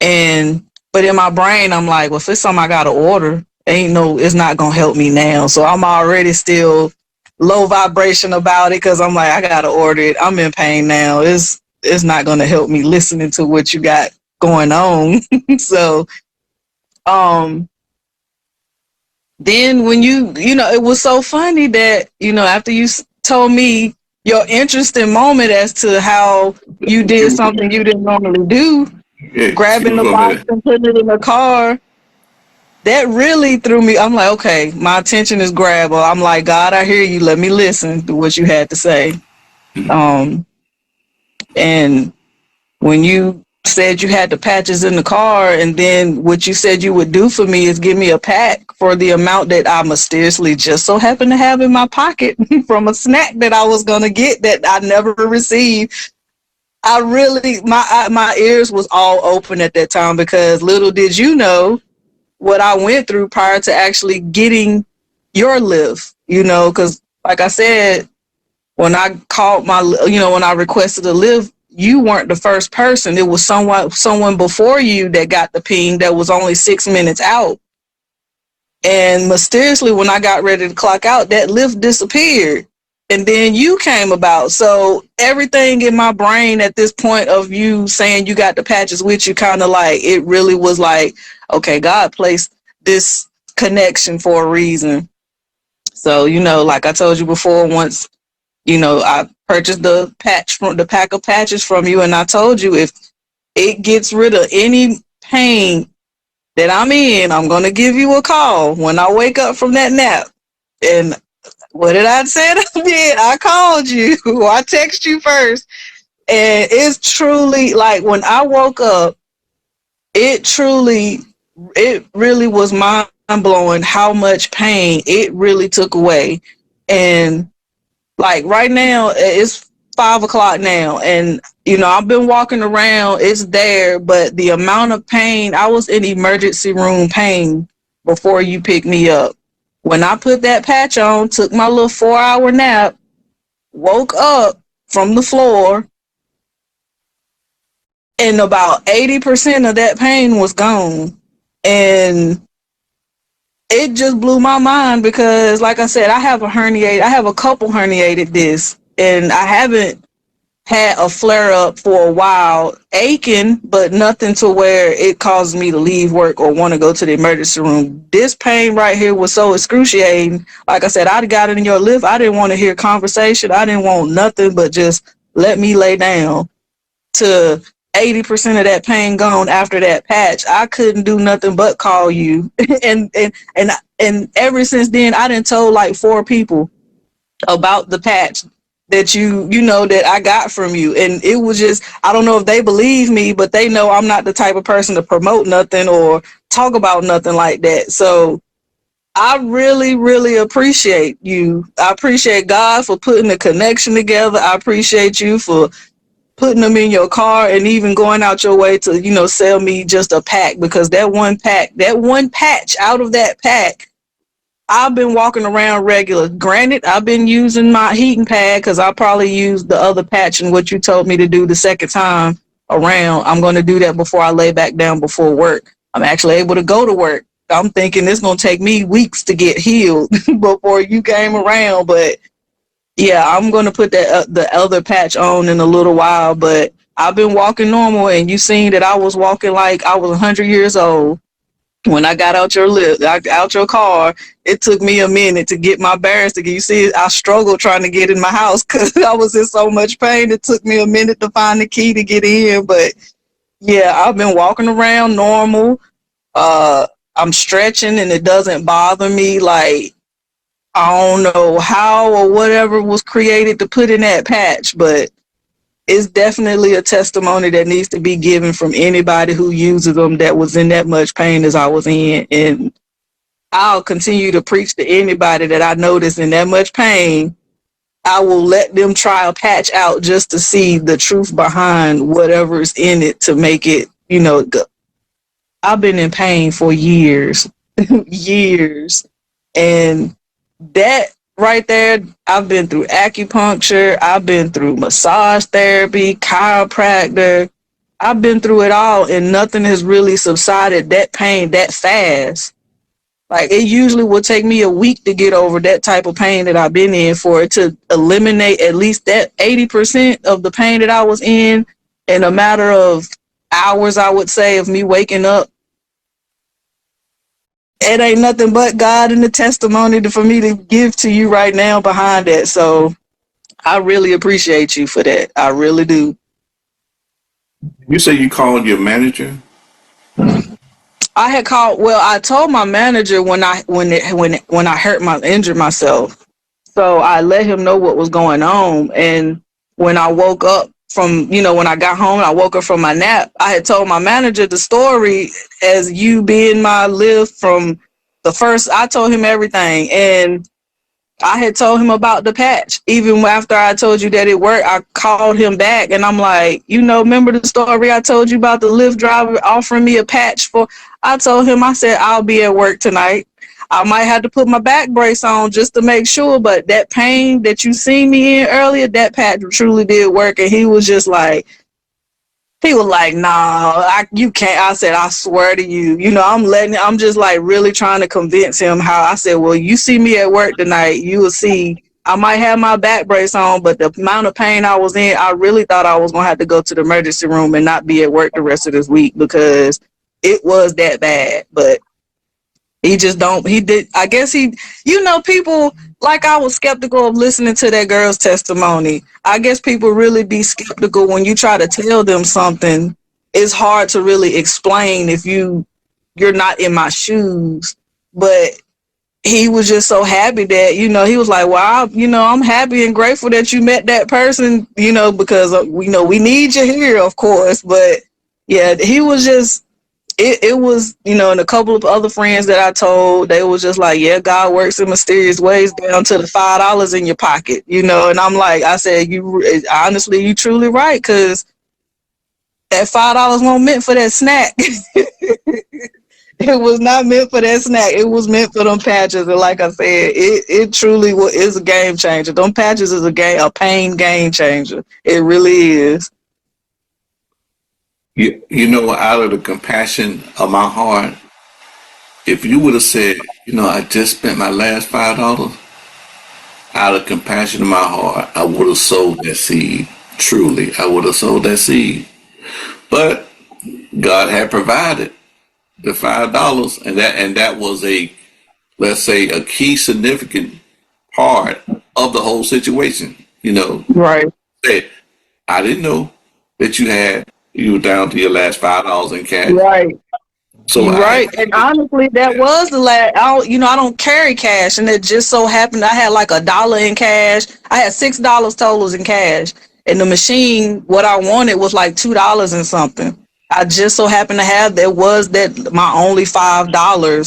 But in my brain, I'm like, well, if it's something I gotta order, it's not gonna help me now. So I'm already still low vibration about it because I'm like, I gotta order it. I'm in pain now. It's not gonna help me listening to what you got going on. So, then when it was so funny that, after you told me your interesting moment as to how you did something you didn't normally do, Yeah, grabbing excuse the me a box minute. and putting it in the car, that really threw me. I'm like, okay, my attention is grabbed. I'm like, God, I hear you. Let me listen to what you had to say. Um, and when you said you had the patches in the car, and then what you said you would do for me is give me a pack for the amount that I mysteriously just so happened to have in my pocket from a snack that I was gonna get that I never received. I really, my ears was all open at that time because little did you know what I went through prior to actually getting your lift. Because like I said, when I called when I requested a lift, you weren't the first person. It was someone before you that got the ping that was only 6 minutes out. And mysteriously, when I got ready to clock out, that lift disappeared. And then you came about. So everything in my brain at this point of you saying you got the patches with you, kind of like, it really was like, okay, God placed this connection for a reason. So, like I told you before, once, I purchased the pack of patches from you, and I told you if it gets rid of any pain that I'm in, I'm going to give you a call when I wake up from that nap. And what did I say I did? I called you. I text you first. And it's truly like when I woke up, it really was mind blowing how much pain it really took away. And like right now, it's 5 o'clock now, and I've been walking around. It's there, but the amount of pain, I was in emergency room pain before you picked me up. When I put that patch on, took my little 4-hour nap, woke up from the floor, and about 80% of that pain was gone. And it just blew my mind because, like I said, I have a couple herniated discs, and I haven't had a flare up for a while, aching, but nothing to where it caused me to leave work or want to go to the emergency room. This pain right here was so excruciating. Like I said, I'd got it in your lift. I didn't want to hear conversation. I didn't want nothing but just let me lay down. To 80% of that pain gone after that patch, I couldn't do nothing but call you. And ever since then, I done told like 4 people about the patch that you know that I got from you, and it was just, I don't know if they believe me, but they know I'm not the type of person to promote nothing or talk about nothing like that. So I really, really appreciate you. I appreciate God for putting the connection together. I appreciate you for putting them in your car and even going out your way to, sell me just a pack, because that one patch out of that pack, I've been walking around regular. Granted, I've been using my heating pad because I probably used the other patch and what you told me to do the second time around. I'm going to do that before I lay back down before work. I'm actually able to go to work. I'm thinking it's going to take me weeks to get healed before you came around, but yeah, I'm gonna put that the other patch on in a little while, but I've been walking normal, and you seen that I was walking like I was 100 years old when I got out out your car. It took me a minute to get my bearings together. You see, I struggled trying to get in my house because I was in so much pain. It took me a minute to find the key to get in, but yeah, I've been walking around normal. I'm stretching, and it doesn't bother me. Like, I don't know how or whatever was created to put in that patch, but it's definitely a testimony that needs to be given from anybody who uses them that was in that much pain as I was in. And I'll continue to preach to anybody that I notice in that much pain. I will let them try a patch out just to see the truth behind whatever's in it to make it, I've been in pain for years, years. And that right there, I've been through acupuncture, I've been through massage therapy, chiropractor, I've been through it all, and nothing has really subsided that pain that fast. Like, it usually will take me a week to get over that type of pain that I've been in, for it to eliminate at least that 80% of the pain that I was in a matter of hours, I would say, of me waking up. It ain't nothing but God and the testimony for me to give to you right now behind that. So I really appreciate you for that. I really do. You say you called your manager? I had called. Well, I told my manager when I injured myself. So I let him know what was going on. And when I woke up from, when I got home, I woke up from my nap. I had told my manager the story as you being my lift from the first. I told him everything, and I had told him about the patch. Even after I told you that it worked, I called him back, and I'm like, remember the story I told you about the Lyft driver offering me a patch for? I told him, I said, I'll be at work tonight. I might have to put my back brace on just to make sure, but that pain that you seen me in earlier, that patch truly did work. And he was like, nah, you can't. I said, I swear to you, I'm just like really trying to convince him how. I said, well, you see me at work tonight, you will see I might have my back brace on, but the amount of pain I was in, I really thought I was going to have to go to the emergency room and not be at work the rest of this week because it was that bad. But he just don't, he did, I guess people, like, I was skeptical of listening to that girl's testimony. I guess people really be skeptical when you try to tell them something. It's hard to really explain if you're not in my shoes. But he was just so happy that, he was like, wow, I'm happy and grateful that you met that person, because, we need you here, of course. But yeah, he was just, it was, and a couple of other friends that I told, they was just like, yeah, God works in mysterious ways down to the $5 in your pocket, and I'm like, I said, honestly, you truly right, because that $5 wasn't meant for that snack. It was not meant for that snack. It was meant for them patches. And like I said, it truly is a game changer. Them patches is a pain game changer. It really is. Out of the compassion of my heart, if you would have said I just spent my last $5. Out of compassion in my heart, I would have sold that seed. Truly, I would have sold that seed. But God had provided the $5, and that was a, let's say, a key significant part of the whole situation. Right. Say, I didn't know that you were down to your last $5 in cash. Right. So You're I had right. to And give it. honestly, that was the last. I don't carry cash, and it just so happened I had like $1 in cash. I had $6 totals in cash, and the machine, what I wanted was like $2 and something. I just so happened to have that was that my only $5.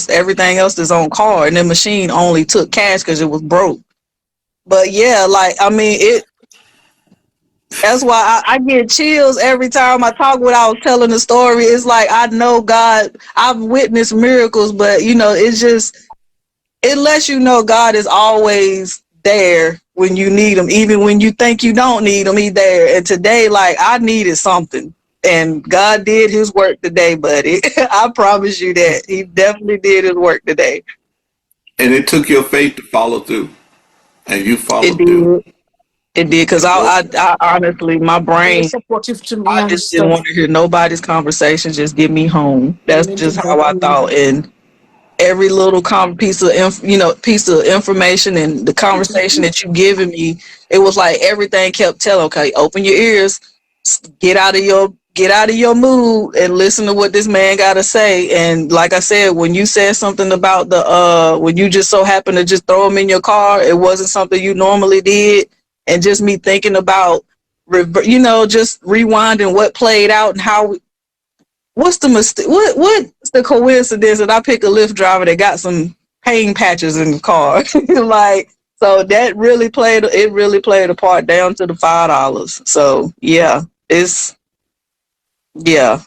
Everything else is on card, and the machine only took cash because it was broke. But yeah, like I mean, it that's why I get chills every time I talk when I was telling the story. It's like I know God, I've witnessed miracles, but it's just it lets you know God is always there when you need him, even when you think you don't need him, he's there. And today, like I needed something. And God did his work today, buddy. I promise you that. He definitely did his work today. And it took your faith to follow through, and you It followed through. did. It did. Because I honestly, my Very brain, supportive to me I and just didn't stuff. want to hear nobody's conversation. Just get me home. That's just how I thought. And every little piece of piece of information and the conversation that you giving me, it was like everything kept telling. Okay, open your ears, get out of your mood, and listen to what this man got to say. And like I said, when you said something about the when you just so happened to just throw them in your car, it wasn't something you normally did, and just me thinking about just rewinding what played out and how what's the mistake? What's the coincidence that I pick a Lyft driver that got some pain patches in the car? Like, so that really played. It really played a part down to the $5. So yeah, it's yeah.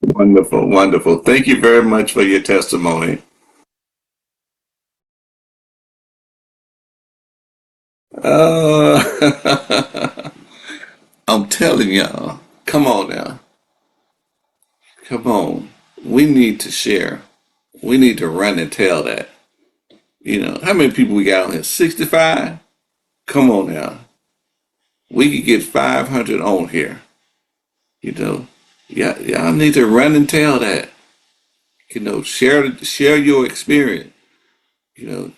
Wonderful, wonderful. Thank you very much for your testimony. Uh, I'm telling y'all, come on now. Come on. We need to share. We need to run and tell that. How many people we got on here? 65? Come on now. We could get 500 on here. You know, yeah, y'all need to run and tell that. Share your experience.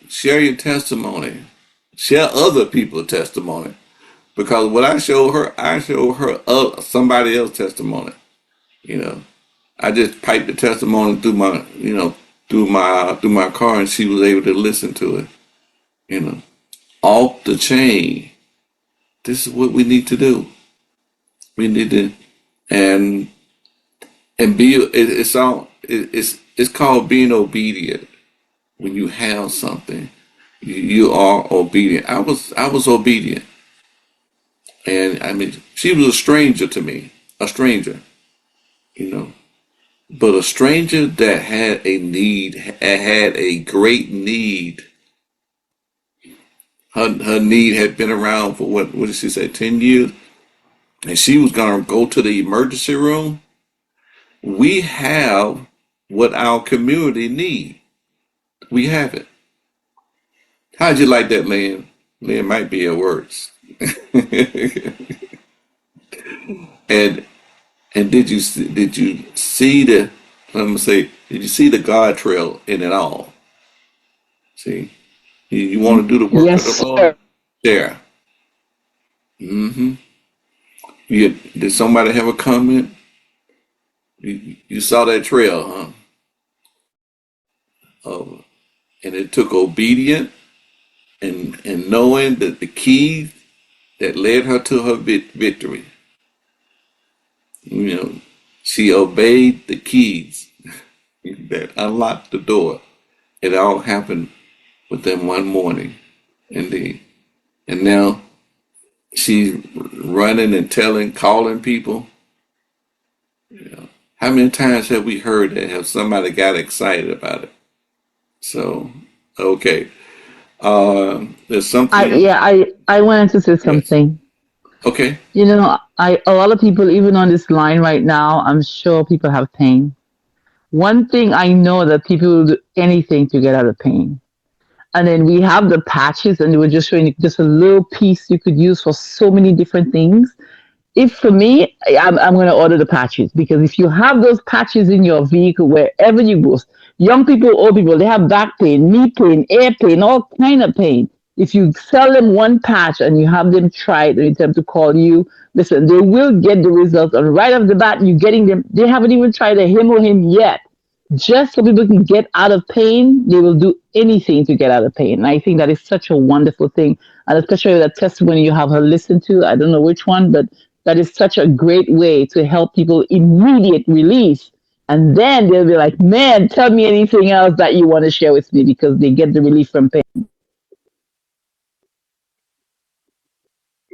Share your testimony. Share other people's testimony. Because what I showed her somebody else's testimony. You know, I just piped the testimony through my car, and she was able to listen to it. You know, off the chain. This is what we need to do. We need to and be. It's called being obedient. When you have something, you are obedient. I was obedient, and I mean, she was a stranger to me, a stranger. You know, but a stranger that had a need, had a great need. Her need had been around for what did she say, 10 years, and she was gonna go to the emergency room. We have what our community need. We have it. How'd you like that, Lynn? Lynn might be at words. and and did you see the? Let me say, did you see the God trail in it all? See, you want to do the work of the Yes, Lord? sir. There. Mm-hmm. Did somebody have a comment? You saw that trail, huh? Oh, and it took obedience and knowing that the keys that led her to her victory. You know, she obeyed the keys that unlocked the door. It all happened within one morning, indeed. And now she's running and telling, calling people. You know, how many times have we heard that? Have somebody got excited about it? So, okay. There's I something. yeah, I wanted to say Yes. something. Okay. I a lot of people even on this line right now, I'm sure people have pain. One thing I know that people will do anything to get out of pain. And then we have the patches, and they were just showing you just a little piece you could use for so many different things. If for me, I'm going to order the patches, because if you have those patches in your vehicle wherever you go, young people, old people, they have back pain, knee pain, ear pain, all kind of pain. If you sell them one patch and you have them try it and you tell them to call you, listen, they will get the results. And right off the bat, you're getting them. They haven't even tried a him or him yet. Just so people can get out of pain, they will do anything to get out of pain. And I think that is such a wonderful thing. And especially that testimony you have her listen to, I don't know which one, but that is such a great way to help people immediate release. And then they'll be like, man, tell me anything else that you want to share with me, because they get the relief from pain.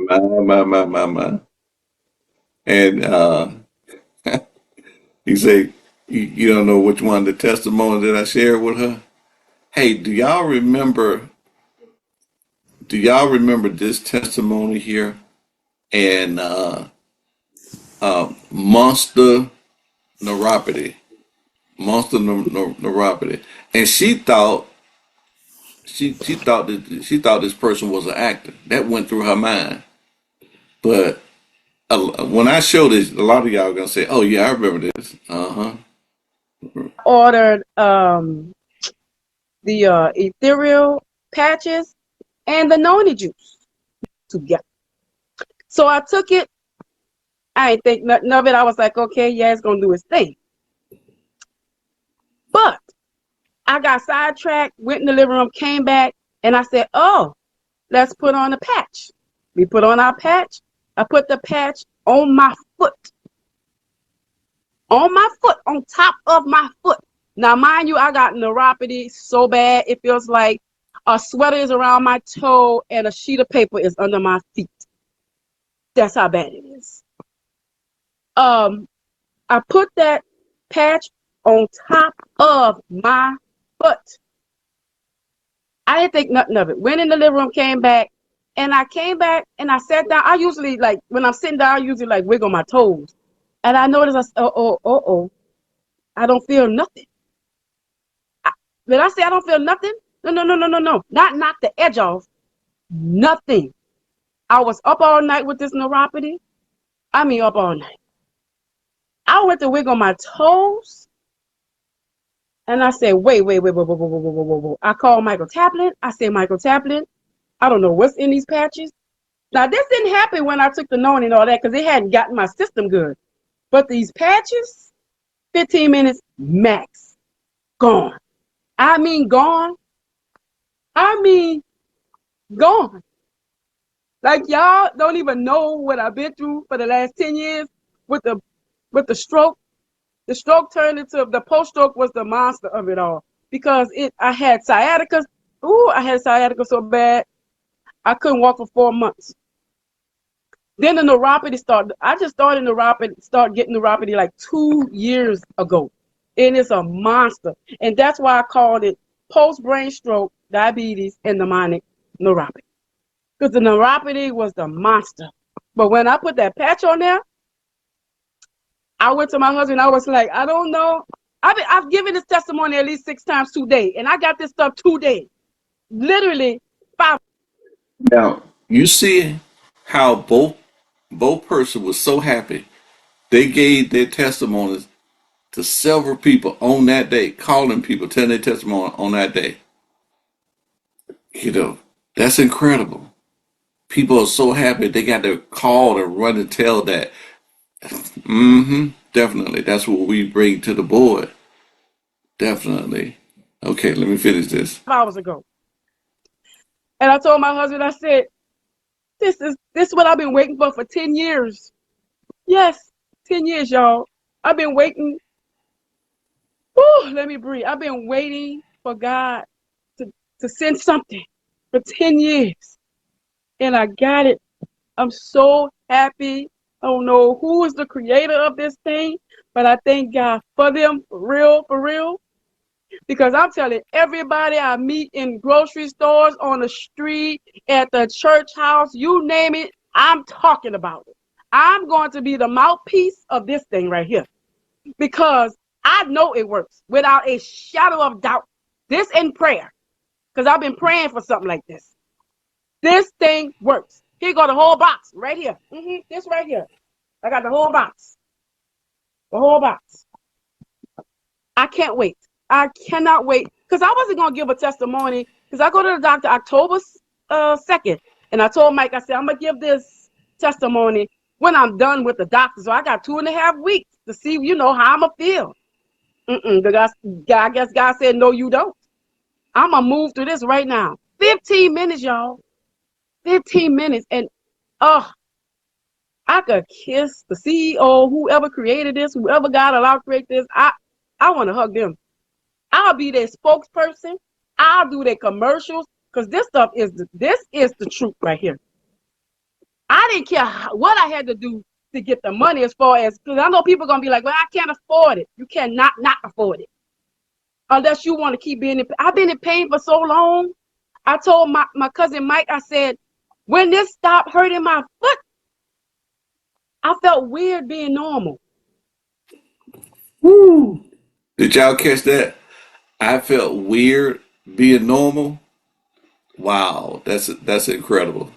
My. And you say you don't know which one the testimony that I shared with her. Hey, do y'all remember this testimony here? And monster neuropathy, neuropathy, and she thought this person was an actor. That went through her mind. But when I show this, a lot of y'all are gonna say, "Oh yeah, I remember this." Uh huh. Ordered the ethereal patches and the noni juice together. So I took it. I ain't think nothing of it. I was like, okay, yeah, it's gonna do its thing. But I got sidetracked, went in the living room, came back, and I said, oh, let's put on a patch. We put on our patch. I put the patch on my foot. On my foot, on top of my foot. Now, mind you, I got neuropathy so bad, it feels like a sweater is around my toe and a sheet of paper is under my feet. That's how bad it is. I put that patch on top of my foot. I didn't think nothing of it. Went in the living room, came back, and I came back and I sat down. I usually, like, when I'm sitting down, I usually, like, wiggle my toes. And I noticed, I said, I don't feel nothing. Did I say I don't feel nothing? No. Not knock the edge off. Nothing. I was up all night with this neuropathy. I mean, up all night. I went to wiggle my toes. And I said, wait. I called Michael Taplin. I said, Michael Taplin, I don't know what's in these patches. Now, this didn't happen when I took the Noni and all that, because it hadn't gotten my system good. But these patches, 15 minutes max, gone. I mean, gone. Gone. Like, y'all don't even know what I've been through for the last 10 years with the stroke. The stroke turned into, the post-stroke was the monster of it all, because I had sciatica. I had sciatica so bad I couldn't walk for 4 months. Then the neuropathy started. I just started getting neuropathy like 2 years ago. And it's a monster. And that's why I called it post-brain stroke, diabetes, and mnemonic neuropathy. Because the neuropathy was the monster. But when I put that patch on there, I went to my husband. I was like, I don't know. I've given this testimony at least 6 times today. And I got this stuff today. Literally 5. Now you see how both person was so happy. They gave their testimonies to several people on that day, calling people, telling their testimony on that day. You know, that's incredible. People are so happy they got to call and run and tell that. Definitely. That's what we bring to the board. Definitely. Okay, let me finish this. Hours ago. And I told my husband, I said, this is what I've been waiting for 10 years. Yes, 10 years, y'all. I've been waiting. Whew, let me breathe. I've been waiting for God to send something for 10 years. And I got it. I'm so happy. I don't know who is the creator of this thing, but I thank God for them, for real. Because I'm telling everybody I meet in grocery stores, on the street, at the church house, you name it, I'm talking about it. I'm going to be the mouthpiece of this thing right here. Because I know it works without a shadow of doubt. This in prayer, because I've been praying for something like this. This thing works. Here go the whole box right here. This right here. I got the whole box. The whole box. I can't wait. I cannot wait. Because I wasn't going to give a testimony. Because I go to the doctor October 2nd. And I told Mike, I said, I'm going to give this testimony when I'm done with the doctor. So I got 2.5 weeks to see, how I'm going to feel. I guess God said, no, you don't. I'm going to move through this right now. 15 minutes, y'all. 15 minutes. And, I could kiss the CEO, whoever created this, whoever God allowed to create this. I want to hug them. I'll be their spokesperson. I'll do their commercials because this is the truth right here. I didn't care what I had to do to get the money as far as, because I know people are going to be like, well, I can't afford it. You cannot not afford it unless you want to keep being in pain. I've been in pain for so long. I told my cousin Mike, I said, when this stopped hurting my foot, I felt weird being normal. Woo! Did y'all catch that? I felt weird being normal. Wow, that's incredible.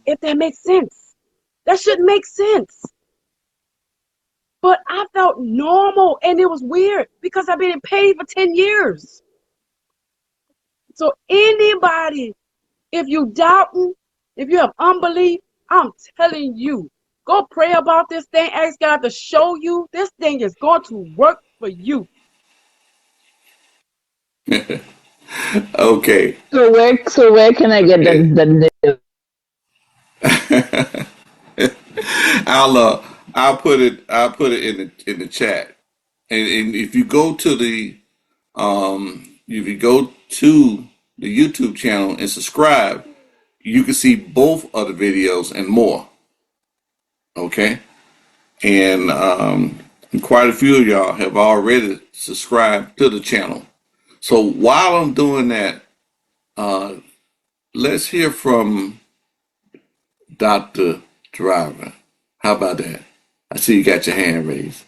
If that makes sense. That shouldn't make sense. But I felt normal and it was weird because I've been in pain for 10 years. So anybody, if you doubting, if you have unbelief, I'm telling you, go pray about this thing. Ask God to show you this thing is going to work for you. Okay. So where can I get the I'll put it in the chat. And if you go to the YouTube channel and subscribe, you can see both of the videos and more. Okay? And quite a few of y'all have already subscribed to the channel. So while I'm doing that, let's hear from Dr. Driver. How about that? I see you got your hand raised.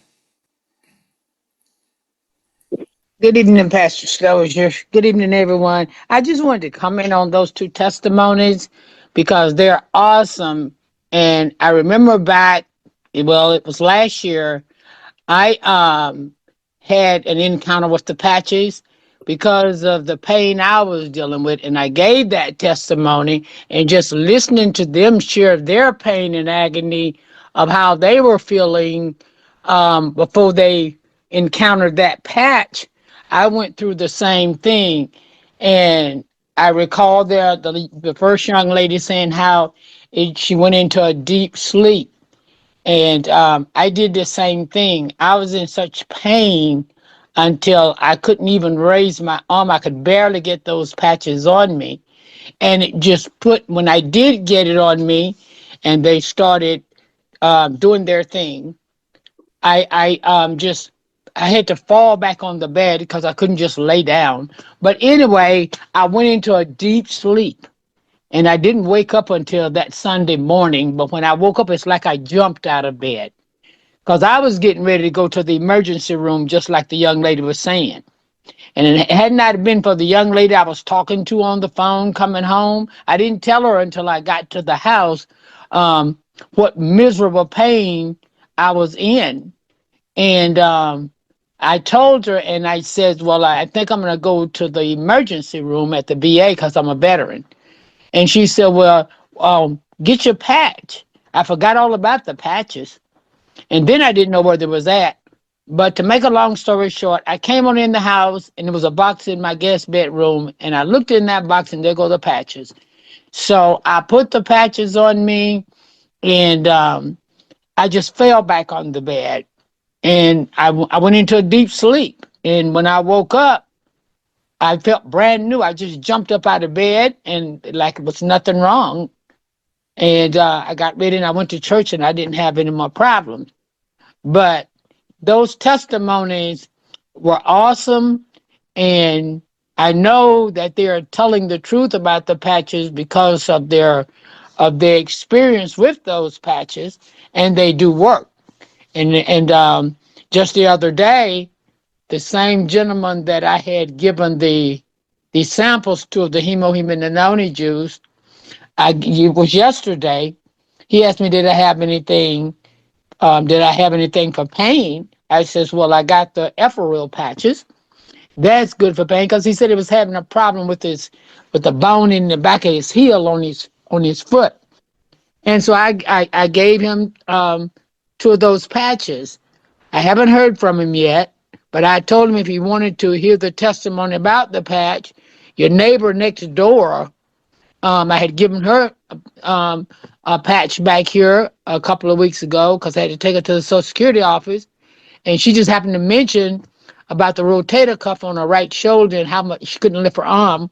Good evening, Pastor Strozier. Good evening, everyone. I just wanted to comment on those two testimonies because they're awesome. And I remember back, well, it was last year, I had an encounter with the patches because of the pain I was dealing with, and I gave that testimony. And just listening to them share their pain and agony of how they were feeling before they encountered that patch, I went through the same thing. And I recall the first young lady saying how she went into a deep sleep, and I did the same thing. I was in such pain until I couldn't even raise my arm. I could barely get those patches on me. And it just when I did get it on me and they started doing their thing, I had to fall back on the bed because I couldn't just lay down. But anyway, I went into a deep sleep. And I didn't wake up until that Sunday morning. But when I woke up, it's like I jumped out of bed because I was getting ready to go to the emergency room, just like the young lady was saying. And it had not been for the young lady I was talking to on the phone coming home, I didn't tell her until I got to the house what miserable pain I was in. And I told her, and I said, well, I think I'm going to go to the emergency room at the VA because I'm a veteran. And she said, well, get your patch. I forgot all about the patches. And then I didn't know where they was at. But to make a long story short, I came on in the house and there was a box in my guest bedroom. And I looked in that box and there go the patches. So I put the patches on me and I just fell back on the bed. And I went into a deep sleep. And when I woke up, I felt brand new. I just jumped up out of bed and like it was nothing wrong. And I got ready and I went to church and I didn't have any more problems. But those testimonies were awesome. And I know that they are telling the truth about the patches because of their experience with those patches, and they do work. And Just the other day, the same gentleman that I had given the samples to of the hemohimidinone juice, it was yesterday. He asked me, did I have anything? Did I have anything for pain? I says, well, I got the Ephoril patches. That's good for pain because he said he was having a problem with the bone in the back of his heel on his foot. And so I gave him two of those patches. I haven't heard from him yet, but I told him if he wanted to hear the testimony about the patch, your neighbor next door, I had given her a patch back here a couple of weeks ago because I had to take her to the Social Security office, and she just happened to mention about the rotator cuff on her right shoulder and how much she couldn't lift her arm.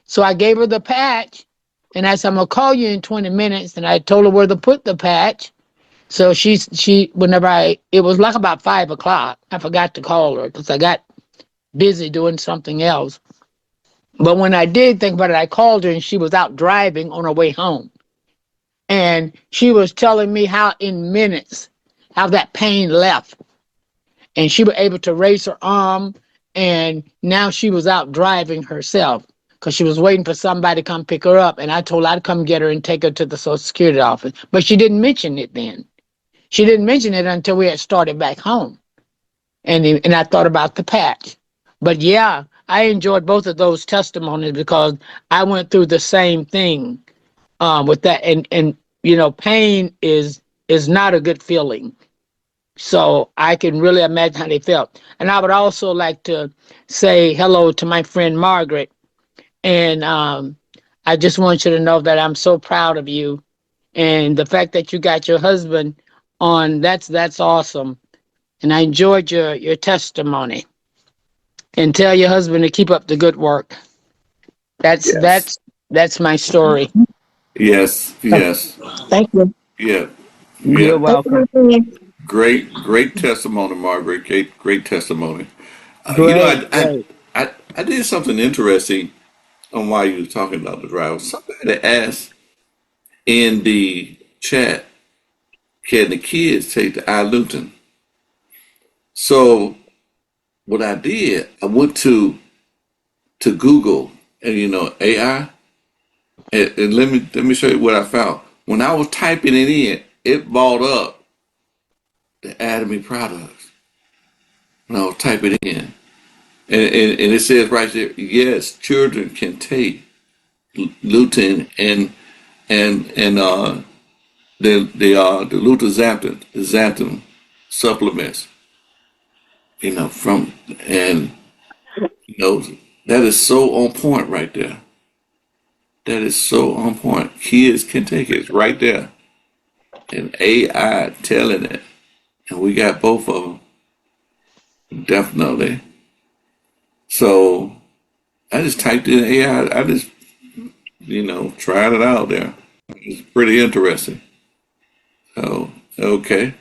So I gave her the patch, and I said, I'm gonna call you in 20 minutes, and I told her where to put the patch. So it was like about 5 o'clock. I forgot to call her because I got busy doing something else. But when I did think about it, I called her and she was out driving on her way home. And she was telling me how in minutes, how that pain left. And she was able to raise her arm. And now she was out driving herself because she was waiting for somebody to come pick her up. And I told her I'd come get her and take her to the Social Security office. But she didn't mention it then. She didn't mention it until we had started back home. And I thought about the patch. But yeah, I enjoyed both of those testimonies because I went through the same thing with that. And pain is not a good feeling. So I can really imagine how they felt. And I would also like to say hello to my friend Margaret. And I just want you to know that I'm so proud of you. And the fact that you got your husband on, that's awesome. And I enjoyed your testimony. And tell your husband to keep up the good work. Yes. That's my story. Yes. Yes. Thank you. Yeah. You're Yeah. Thank you, welcome. Miss Great testimony, Margaret. Great testimony. Great, great. I did something interesting on why you were talking about the driver. Somebody asked in the chat, can the kids take the I-Luton? So what I did, I went to Google and AI, and let me show you what I found. When I was typing it in, it brought up the Atomy products. When I was typing it in, and it says right there, yes, children can take lutein and the lutazapine, the xanthan supplements. From and you know that is so on point right there. That is so on point. Kids can take it right there, and AI telling it, and we got both of them definitely. So I just typed in AI. I just tried it out there. It's pretty interesting. So okay,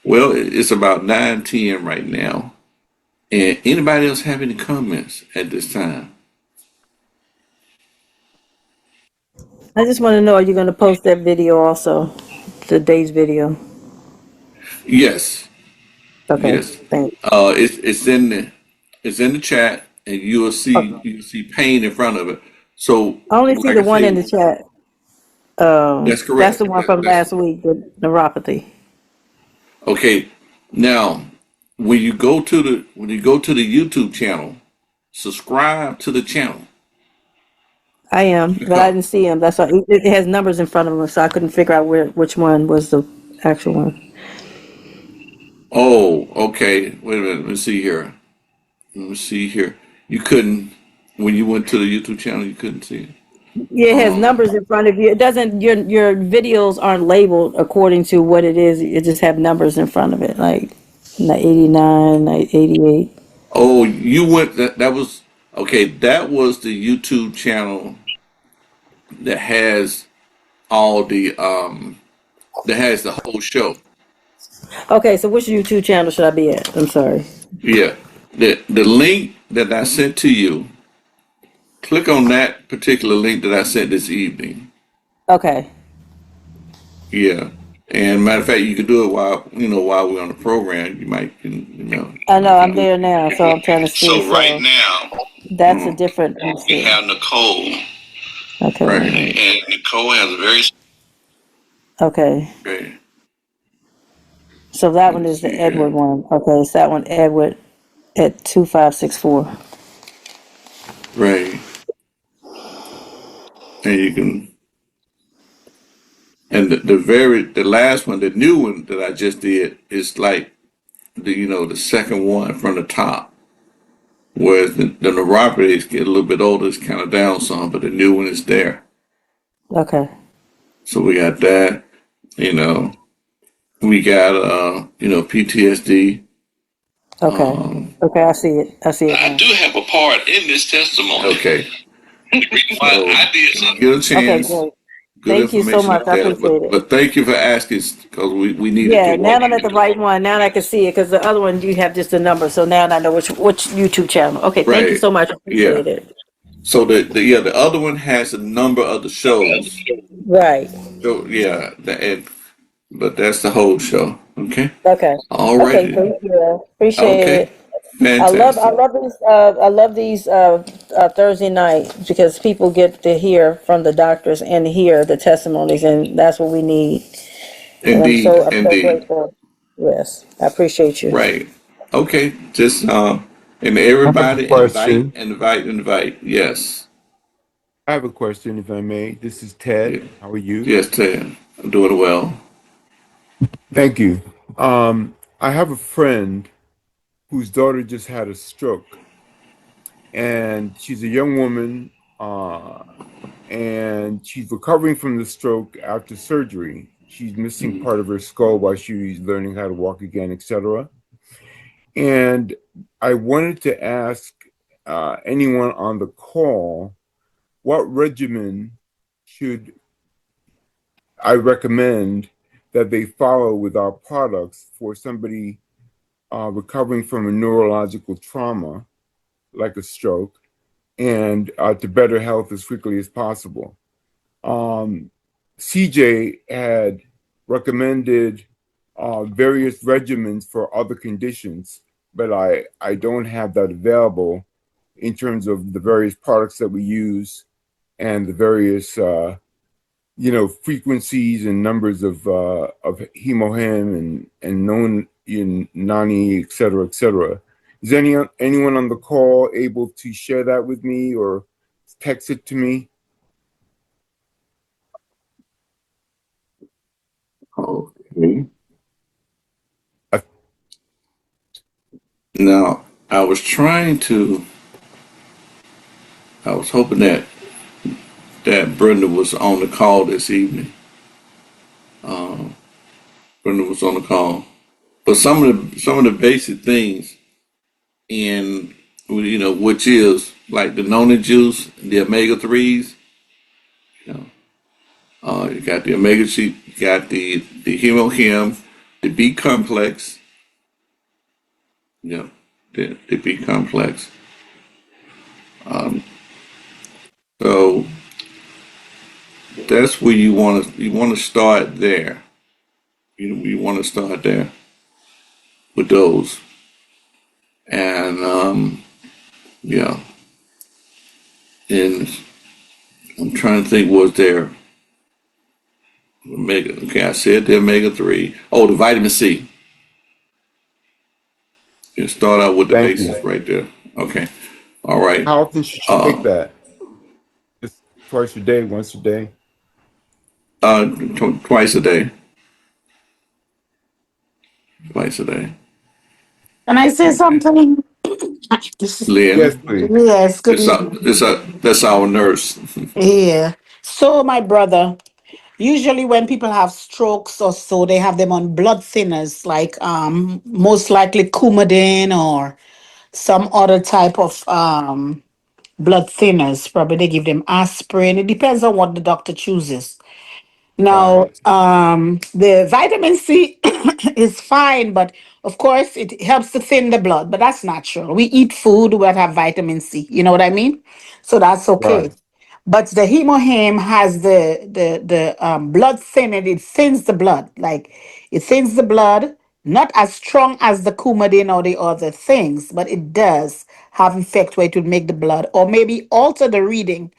well it's about 9:10 right now. And anybody else have any comments at this time? I just want to know, are you going to post that video also? Today's video. Yes, Okay, yes. thanks. It's in the chat, and Okay. you'll see pain in front of it. So, I only see like the I one in the say, chat. that's That's correct. the one from That's last week, the neuropathy. okay. Now, when you go to the YouTube channel, subscribe to the channel. I am, Click but I on. didn't see him. That's why it has numbers in front of him, so I couldn't figure out which one was the actual one. Oh, okay. Wait a minute. Let me see here. Let me see here. You couldn't when you went to the YouTube channel. You couldn't see it. Yeah, it has Um. numbers in front of you. It doesn't. Your videos aren't labeled according to what it is. It just have numbers in front of it, like 89, 88. Oh, you went. That was okay. That was the YouTube channel that has all that has the whole show. Okay, so which YouTube channel should I be at? I'm sorry. Yeah. The link that I sent to you, click on that particular link that I sent this evening. Okay. Yeah. And matter of fact, you could do it while we're on the program. You might I know I'm can. there now, so I'm trying to see. So right So now that's a different. Let me we see. have Nicole, Okay, right? wait a minute. And Nicole has a very Okay, okay. so that Let one me is the see here. Edward one. Okay, it's that one, Edward, at 2564. Right, and you can and the last one, the new one that I just did is like the second one from the top. Whereas the neuropathies get a little bit older, it's kind of down some, but the new one is there. Okay, So we got that. You know, we got PTSD. okay, Um, okay. I see it. I see it I now. do have a part in this testimony. Okay. The reason why I did something. Get a Okay, chance. great. Good Thank you so information much. up I there. appreciate But it. thank you for asking because we needed Yeah, to now I'm at the right one. Now I can see it because the other one you have just the number. So now I know which YouTube channel. Okay, thank you right. so much. I Yeah. appreciate it. So the other one has a number of the shows. Right. So yeah, but that's the whole show. Okay. Okay. All Okay, righty. thank you. Appreciate Okay. it. I Fantastic. love these Thursday night because people get to hear from the doctors and hear the testimonies, and that's what we need. And Indeed. I'm so Indeed. grateful. Yes, I appreciate you. Right. Okay. Just and I have a everybody question. invite. Yes. I have a question, if I may. This is Ted. Yeah. How are you? Yes, Ted. I'm doing well. Thank you. I have a friend whose daughter just had a stroke, and she's a young woman, and she's recovering from the stroke after surgery. She's missing Mm. part of her skull while she's learning how to walk again, etc. And I wanted to ask anyone on the call what regimen should I recommend that they follow with our products for somebody recovering from a neurological trauma like a stroke and to better health as quickly as possible. CJ had recommended various regimens for other conditions, but I don't have that available in terms of the various products that we use and the various frequencies and numbers of hemohim and known in nani, et cetera, et cetera. Is anyone on the call able to share that with me or text it to me? Okay. Uh, Now I was hoping that Brenda was on the call this evening. Brenda was on the call, but some of the basic things in which is like the noni juice, the omega 3s. You know, you got the omega you got the hemohim, the B complex. Yeah, the B complex. Um, so that's where you want to start there. You want to start there with those, and yeah, and I'm trying to think, was there omega? Okay, I said the omega 3. Oh, the vitamin C. You start out with the Thank you. basis right there. Okay, all right. How often should she take Uh, that? Just twice a day, once a day? twice a day. Twice a day. Can I say Okay, something? This is, Yes, Lynn, please. yes, good evening. that's our nurse. Yeah. So, my brother, usually when people have strokes or so, they have them on blood thinners, like most likely Coumadin or some other type of blood thinners. Probably they give them aspirin. It depends on what the doctor chooses. Now, Right. the vitamin C is fine, but of course, it helps to thin the blood, but that's natural. We eat food that have vitamin C, you know what I mean? So that's okay. Right. But the hemohim has the blood thinner. It thins the blood, like it thins the blood. Not as strong as the Coumadin or the other things, but it does have effect where it would make the blood, or maybe alter the reading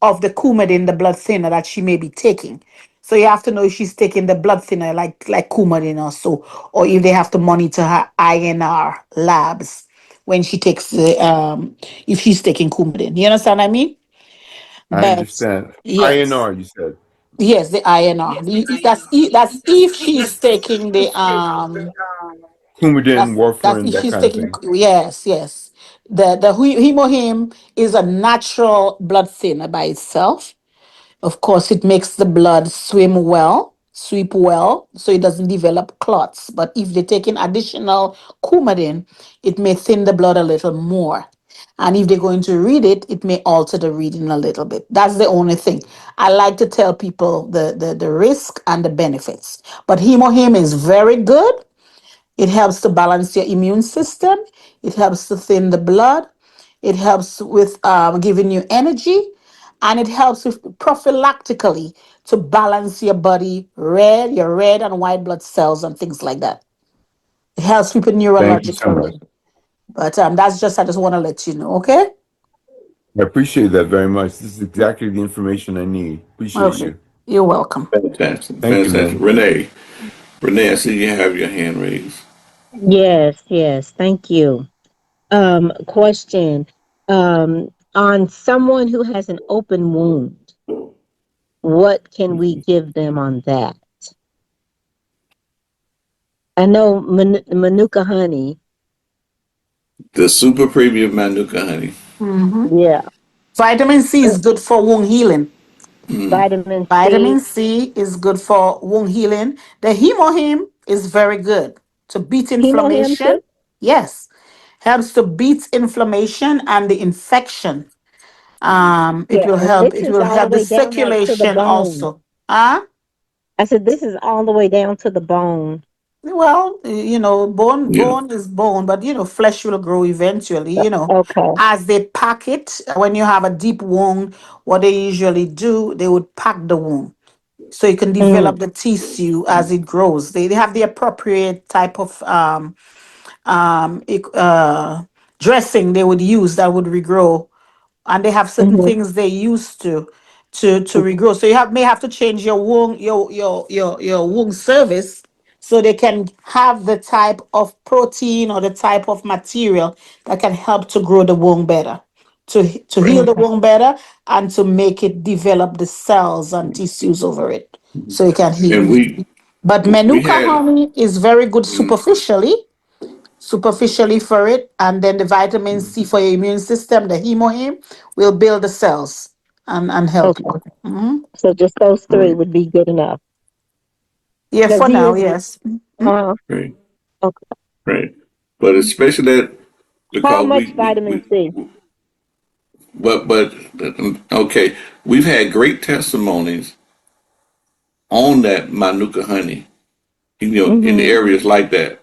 of the Coumadin, the blood thinner that she may be taking. So you have to know if she's taking the blood thinner like Coumadin or so, or if they have to monitor her INR labs when she takes the if she's taking Coumadin. You understand what I mean? I But understand. yes, INR, you said. yes, the INR. That's if she's taking the Coumadin, that's warfarin, if that she's kind of taking, thing. yes, yes. The hemohim is a natural blood thinner by itself. Of course, it makes the blood sweep well, so it doesn't develop clots. But if they take in additional Coumadin, it may thin the blood a little more. And if they're going to read it, it may alter the reading a little bit. That's the only thing. I like to tell people the risk and the benefits. But hemohim is very good. It helps to balance your immune system. It helps to thin the blood. It helps with giving you energy. And it helps with prophylactically to balance your body, your red and white blood cells and things like that. It helps people Thank you so much. neurologically. But I just want to let you know, okay? I appreciate that very much. This is exactly the information I need. Appreciate Okay. you. You're welcome. Fantastic. Thank you, Fantastic. man. Renee, I see you have your hand raised. Yes, yes. Thank you. Question. On someone who has an open wound, what can we give them on that? I know Manuka honey. The super premium Manuka honey. Mhm. Yeah. Vitamin C is good for wound healing. Vitamin Vitamin C. C is good for wound healing. The hemohim is very good to beat Hemohim inflammation. too? Yes, helps to beat inflammation and the infection. It Yeah. will And help. this It is will all the help the way down like to the circulation bone. also. Ah, I said this is all the way down to the bone. well, Yeah. bone is bone, but flesh will grow eventually. Okay. As they pack it, when you have a deep wound, what they usually do, they would pack the wound so you can Mm, develop the tissue as it grows. They have the appropriate type of dressing they would use that would regrow, and they have certain mm-hmm. things they used to regrow. So may have to change your womb your womb service so they can have the type of protein or the type of material that can help to grow the womb better, to heal Right. the Okay. womb better, and to make it develop the cells and tissues over it so it can And heal. But we Manuka had honey is very good mm, superficially for it, and then the vitamin C for your immune system, the hemohim, will build the cells and help Okay. you. Mhm. So just those three right, would be good enough. Yeah, Because for he now, is. yes. Uh, right, okay. right. But especially that How because much vitamin C? but okay, we've had great testimonies on that Manuka honey. In Mm-hmm. areas like that,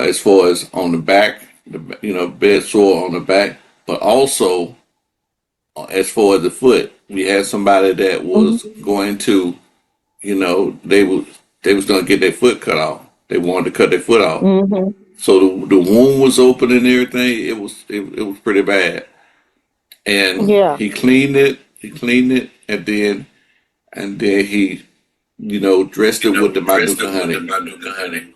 as far as on the back, bed sore on the back, but also as far as the foot, we had somebody that was Mm-hmm. going to, they was going to get their foot cut off. They wanted to cut their foot off, Mm-hmm. so the wound was open and everything. It was pretty bad, and Yeah. he cleaned it. He cleaned it, and then he, dressed it with the manuka honey.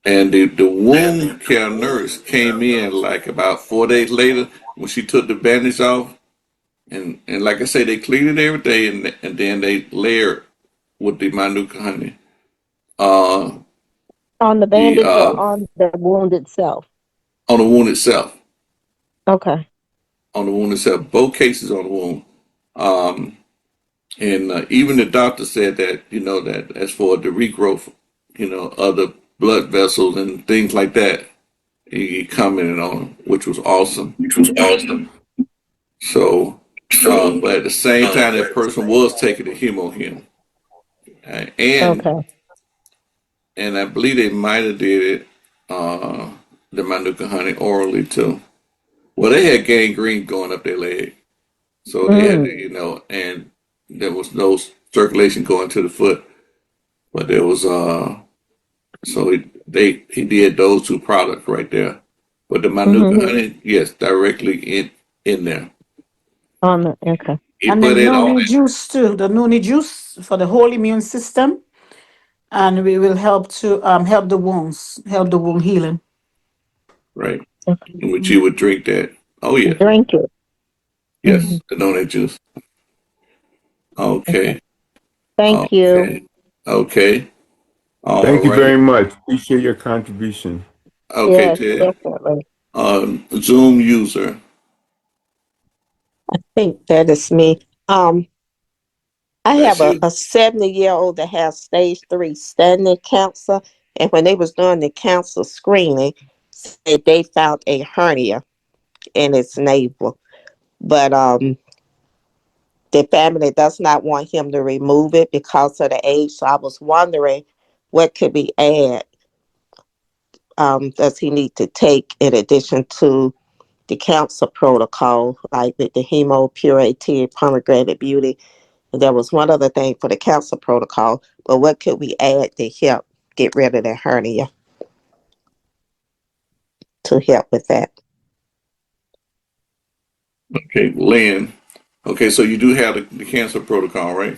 And the wound care nurse came in like about 4 days later when she took the bandage off. And like I say, they cleaned it every day, and then they layered with the Manuka honey. Uh, On the the bandage or on the wound itself? on the wound itself, Okay. both cases on the wound. Um, and even the doctor said that that as for the regrowth, of the blood vessels and things like that, he commented on, which was awesome. So, but at the same time, that person was taking the hemohim, uh, and Okay. and I believe they might have did it, the manuka honey orally too. Well, they had gangrene going up their leg, So they had to, Mm. you know, and there was no circulation going to the foot, but there was so he did those two products right there. But the Manuka Mm-hmm. honey, yes, directly in there. On the okay. He And the put it on noni it. juice too. The noni juice for the whole immune system, and we will help to help the wounds, help the wound healing. Right, Okay. in which you would drink that. Oh yeah, Drink it. Hmm. yes, the donut juice. Okay. Okay, Thank you. okay, okay. All Thank you right. very much. Appreciate your contribution. Okay, Yes, Ted. definitely. Zoom user. I think that is me. I have That's you. a 70-year-old that has stage 3 standing cancer, and when they was doing the cancer screening, said they found a hernia in its navel. But the family does not want him to remove it because of the age. So I was wondering what could be added. Does he need to take in addition to the cancer protocol, like with the hemo purity, pomegranate beauty? And there was one other thing for the cancer protocol, but what could we add to help get rid of the hernia to help with that? Okay, Lynn. Okay, so you do have the cancer protocol, right?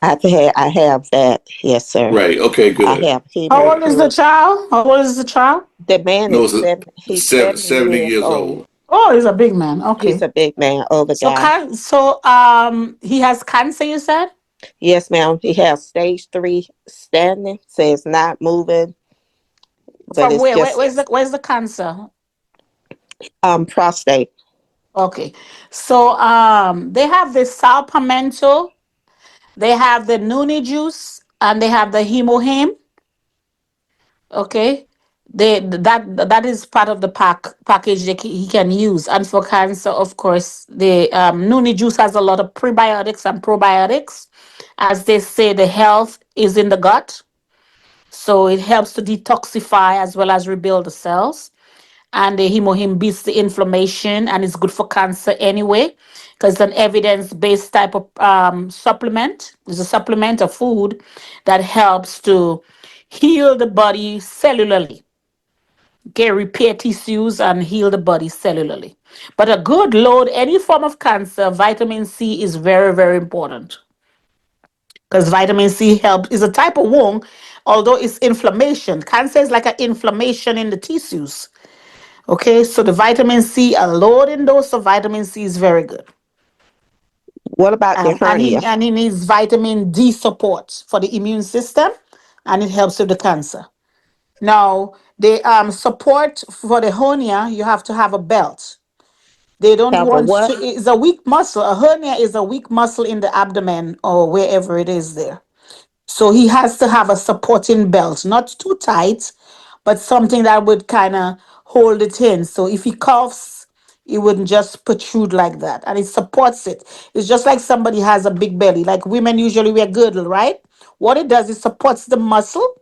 I have that, yes, sir. Right. Okay, I good. have How hemo old is the pure. child? How old is the child? The man No, is it's a he's 70 70 years years old. old. Oh, he's a big man. He's Okay. a big man, older So guy. he has cancer, you said? Yes, ma'am. He has stage 3 standing, says not moving, but From it's where? just Where's the cancer? prostate. Okay. So they have the salpamento, they have the noni juice, and they have the hemohim. Okay. That is part of the package that he can use. And for cancer, of course, the noni juice has a lot of prebiotics and probiotics. As they say, the health is in the gut. So it helps to detoxify as well as rebuild the cells. And the hemohim beats the inflammation and it's good for cancer anyway, because it's an evidence-based type of supplement. It's a supplement of food that helps to heal the body cellularly, okay, repair tissues and heal the body cellularly. But a good load, any form of cancer, vitamin C is very, very important, because vitamin C helps is a type of wound, although it's inflammation. Cancer is like an inflammation in the tissues. Okay, so the vitamin C, a loading dose of vitamin C is very good. What about the hernia? And he needs vitamin D support for the immune system, and it helps with the cancer. Now, the support for the hernia, you have to have a belt. They don't Have a want what? to, it's a weak muscle. A hernia is a weak muscle in the abdomen or wherever it is there. So he has to have a supporting belt, not too tight, but something that would kind of hold it in. So if he coughs, it wouldn't just protrude like that. And it supports it. It's just like somebody has a big belly. Like women usually wear girdle, right? What it does is supports the muscle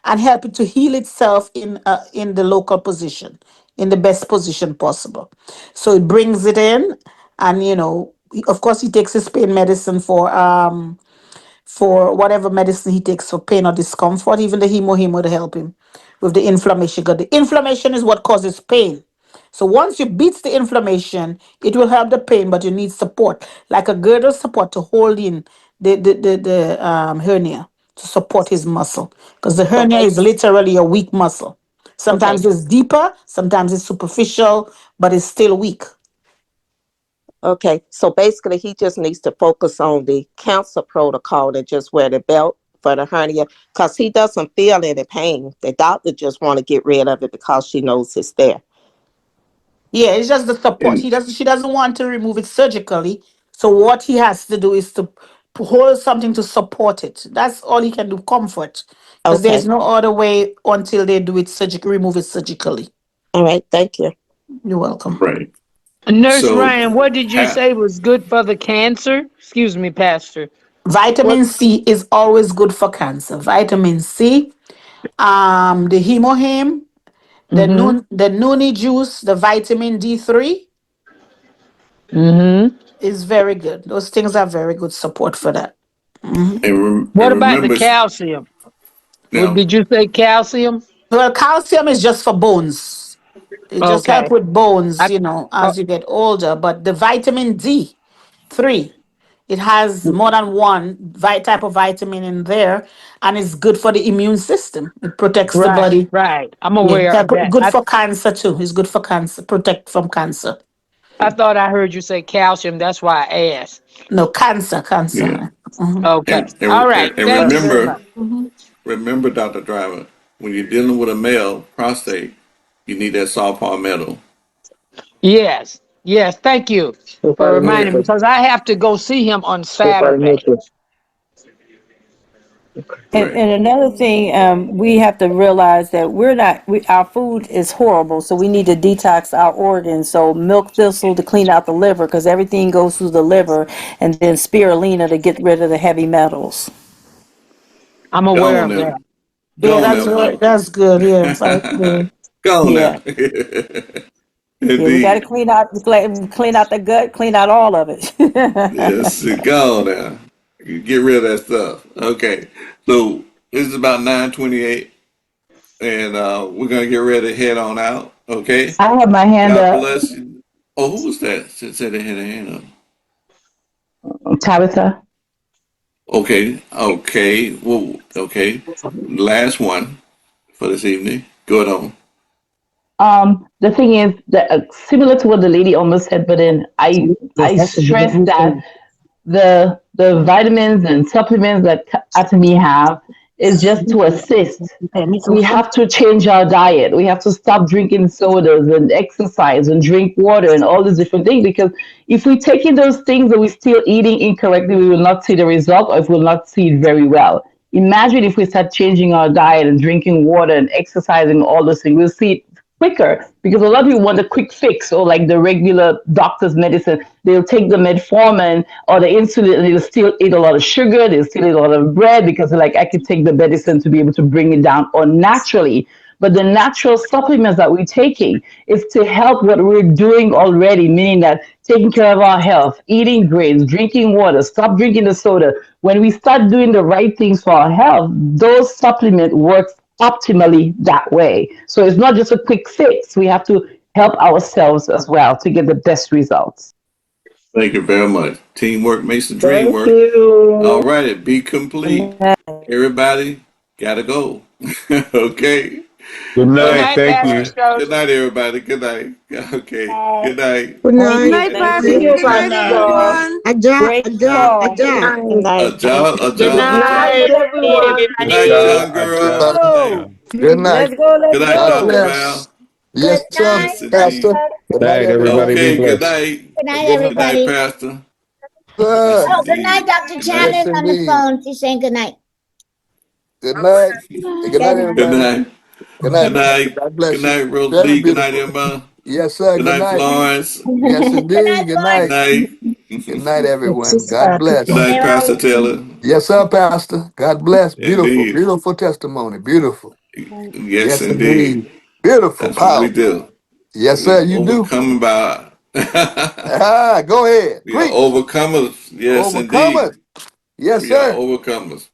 and help it to heal itself in the local position, in the best position possible. So it brings it in, and of course, he takes his pain medicine for whatever medicine he takes for pain or discomfort. Even the hemo would help him with the inflammation. Because the inflammation is what causes pain. So once you beat the inflammation, it will help the pain, but you need support, like a girdle support to hold in the hernia to support his muscle. Because the So hernia is literally a weak muscle. okay. Sometimes it's deeper, sometimes it's superficial, but it's still weak. Okay. So basically he just needs to focus on the cancer protocol and just wear the belt for the hernia because he doesn't feel any pain. The doctor just want to get rid of it because she knows it's there. Yeah, it's just the support. And She doesn't want to remove it surgically. So what he has to do is to hold something to support it. That's all he can do, comfort. Because there's Okay. no other way until they do it surgically, remove it surgically. All right. Thank you. You're welcome. right. Nurse So Ryan, what did you ha- say was good for the cancer? Excuse me, Pastor. What? Vitamin C is always good for cancer. Vitamin C, the hemohim, Mm-hmm. the noni juice, the vitamin D3, Mm-hmm. It's very good. Those things are very good support for that. Mhm. What And about the remember calcium? What now, did you say? Calcium? Well, calcium is just for bones. It just help Okay. with bones, I, you know, uh, as you get older. But the vitamin D3, it has more than one type of vitamin in there, and it's good for the immune system. It protects the right, body. right. I'm Yeah, aware of that. good for cancer too. It's good for cancer, protect from cancer. I thought I heard you say calcium. That's why I asked. No, cancer, yeah, cancer. Mhm. Okay. All and, right. and Thank you very remember, much. Mhm. remember, Dr. Driver, when you're dealing with a male prostate, you need that saw palmetto. Yes. Yes. Thank you for reminding me Yeah. because I have to go see him on Saturday. Right. And another thing, we have to realize that our food is horrible, so we need to detox our organs. So milk thistle to clean out the liver, because everything goes through the liver, and then spirulina to get rid of the heavy metals. I'm Go aware on of now. that. Yeah, Go on that's now, right. mom. That's good. Yeah, right. Yeah. Go on Yeah, now. yeah, we got to Indeed. clean out the gut, clean out all of it. Yes, go on now. You get rid of that stuff. Okay. So this is about 9:28, and we're gonna get ready to head on out. Okay. I have my hand God up. bless you. Oh, who was that? Said they had a hand up. Tabitha. Okay. Okay. Well, okay. Last one for this evening. Go on. The thing is that similar to what the lady almost said, but then I stress that the vitamins and supplements that Atomy have is just to assist. We have to change our diet. We have to stop drinking sodas and exercise and drink water and all these different things, because if we take in those things and we're still eating incorrectly, we will not see the result, or if we'll not see it very well. Imagine if we start changing our diet and drinking water and exercising, all those things, we'll see it quicker, because a lot of people want a quick fix, or like the regular doctor's medicine. They'll take the metformin or the insulin and they'll still eat a lot of sugar, they'll still eat a lot of bread, because they're like, I could take the medicine to be able to bring it down or naturally. But the natural supplements that we're taking is to help what we're doing already, meaning that taking care of our health, eating grains, drinking water, stop drinking the soda. When we start doing the right things for our health, those supplements work optimally that way. So it's not just a quick fix. We have to help ourselves as well to get the best results. Thank you very much. Teamwork makes the dream Thank work. All you. righty. Be complete. Everybody gotta go. Okay. Good Good night. night, Thank Pastor you. Good Joseph. night, everybody. Good night. Okay. Good night. Good Thank Good night. you, night, thank Thank Pastor. you. you, Good Good night, Pastor. everyone. Great night. Good call. night. A Good John, Good a night, night, everyone. Good everyone. night, Aja, young girl. aja. Good night. Woo! Good night. Let's go, Good let's night, God Dr. go. bless. Val. Yes, sir. Yes, Pastor. indeed. Good night, Night, everybody. everyone. Be Okay, good blessed. night. Good night, Good Good night, everybody. Pastor. Yes, night. Oh, good night, indeed. Dr. Good night. Yes, Chapman's on the indeed. phone. She's saying good night. Good night. Good night, Good night. Good everybody. night. Good Good night, Pastor. night. God Good bless you. night, Very Rosalie. Good night, beautiful. Emma. Yes, sir. Good Good night, night. Florence. Yes, Good night, indeed. Good Good night. Florence. night. Good night, everyone. Sister, God Good bless. night, Pharaoh. Pastor Taylor. Yes, sir, Pastor. God bless. Beautiful, Indeed. beautiful testimony. Beautiful. Yes, Yes, indeed. indeed. Beautiful, That's what we powerful. do. Yes, We sir. You do. overcome by. Ah, go ahead. We are Preach. overcomers. Yes, indeed. Overcomers. Yes, We are sir. overcomers.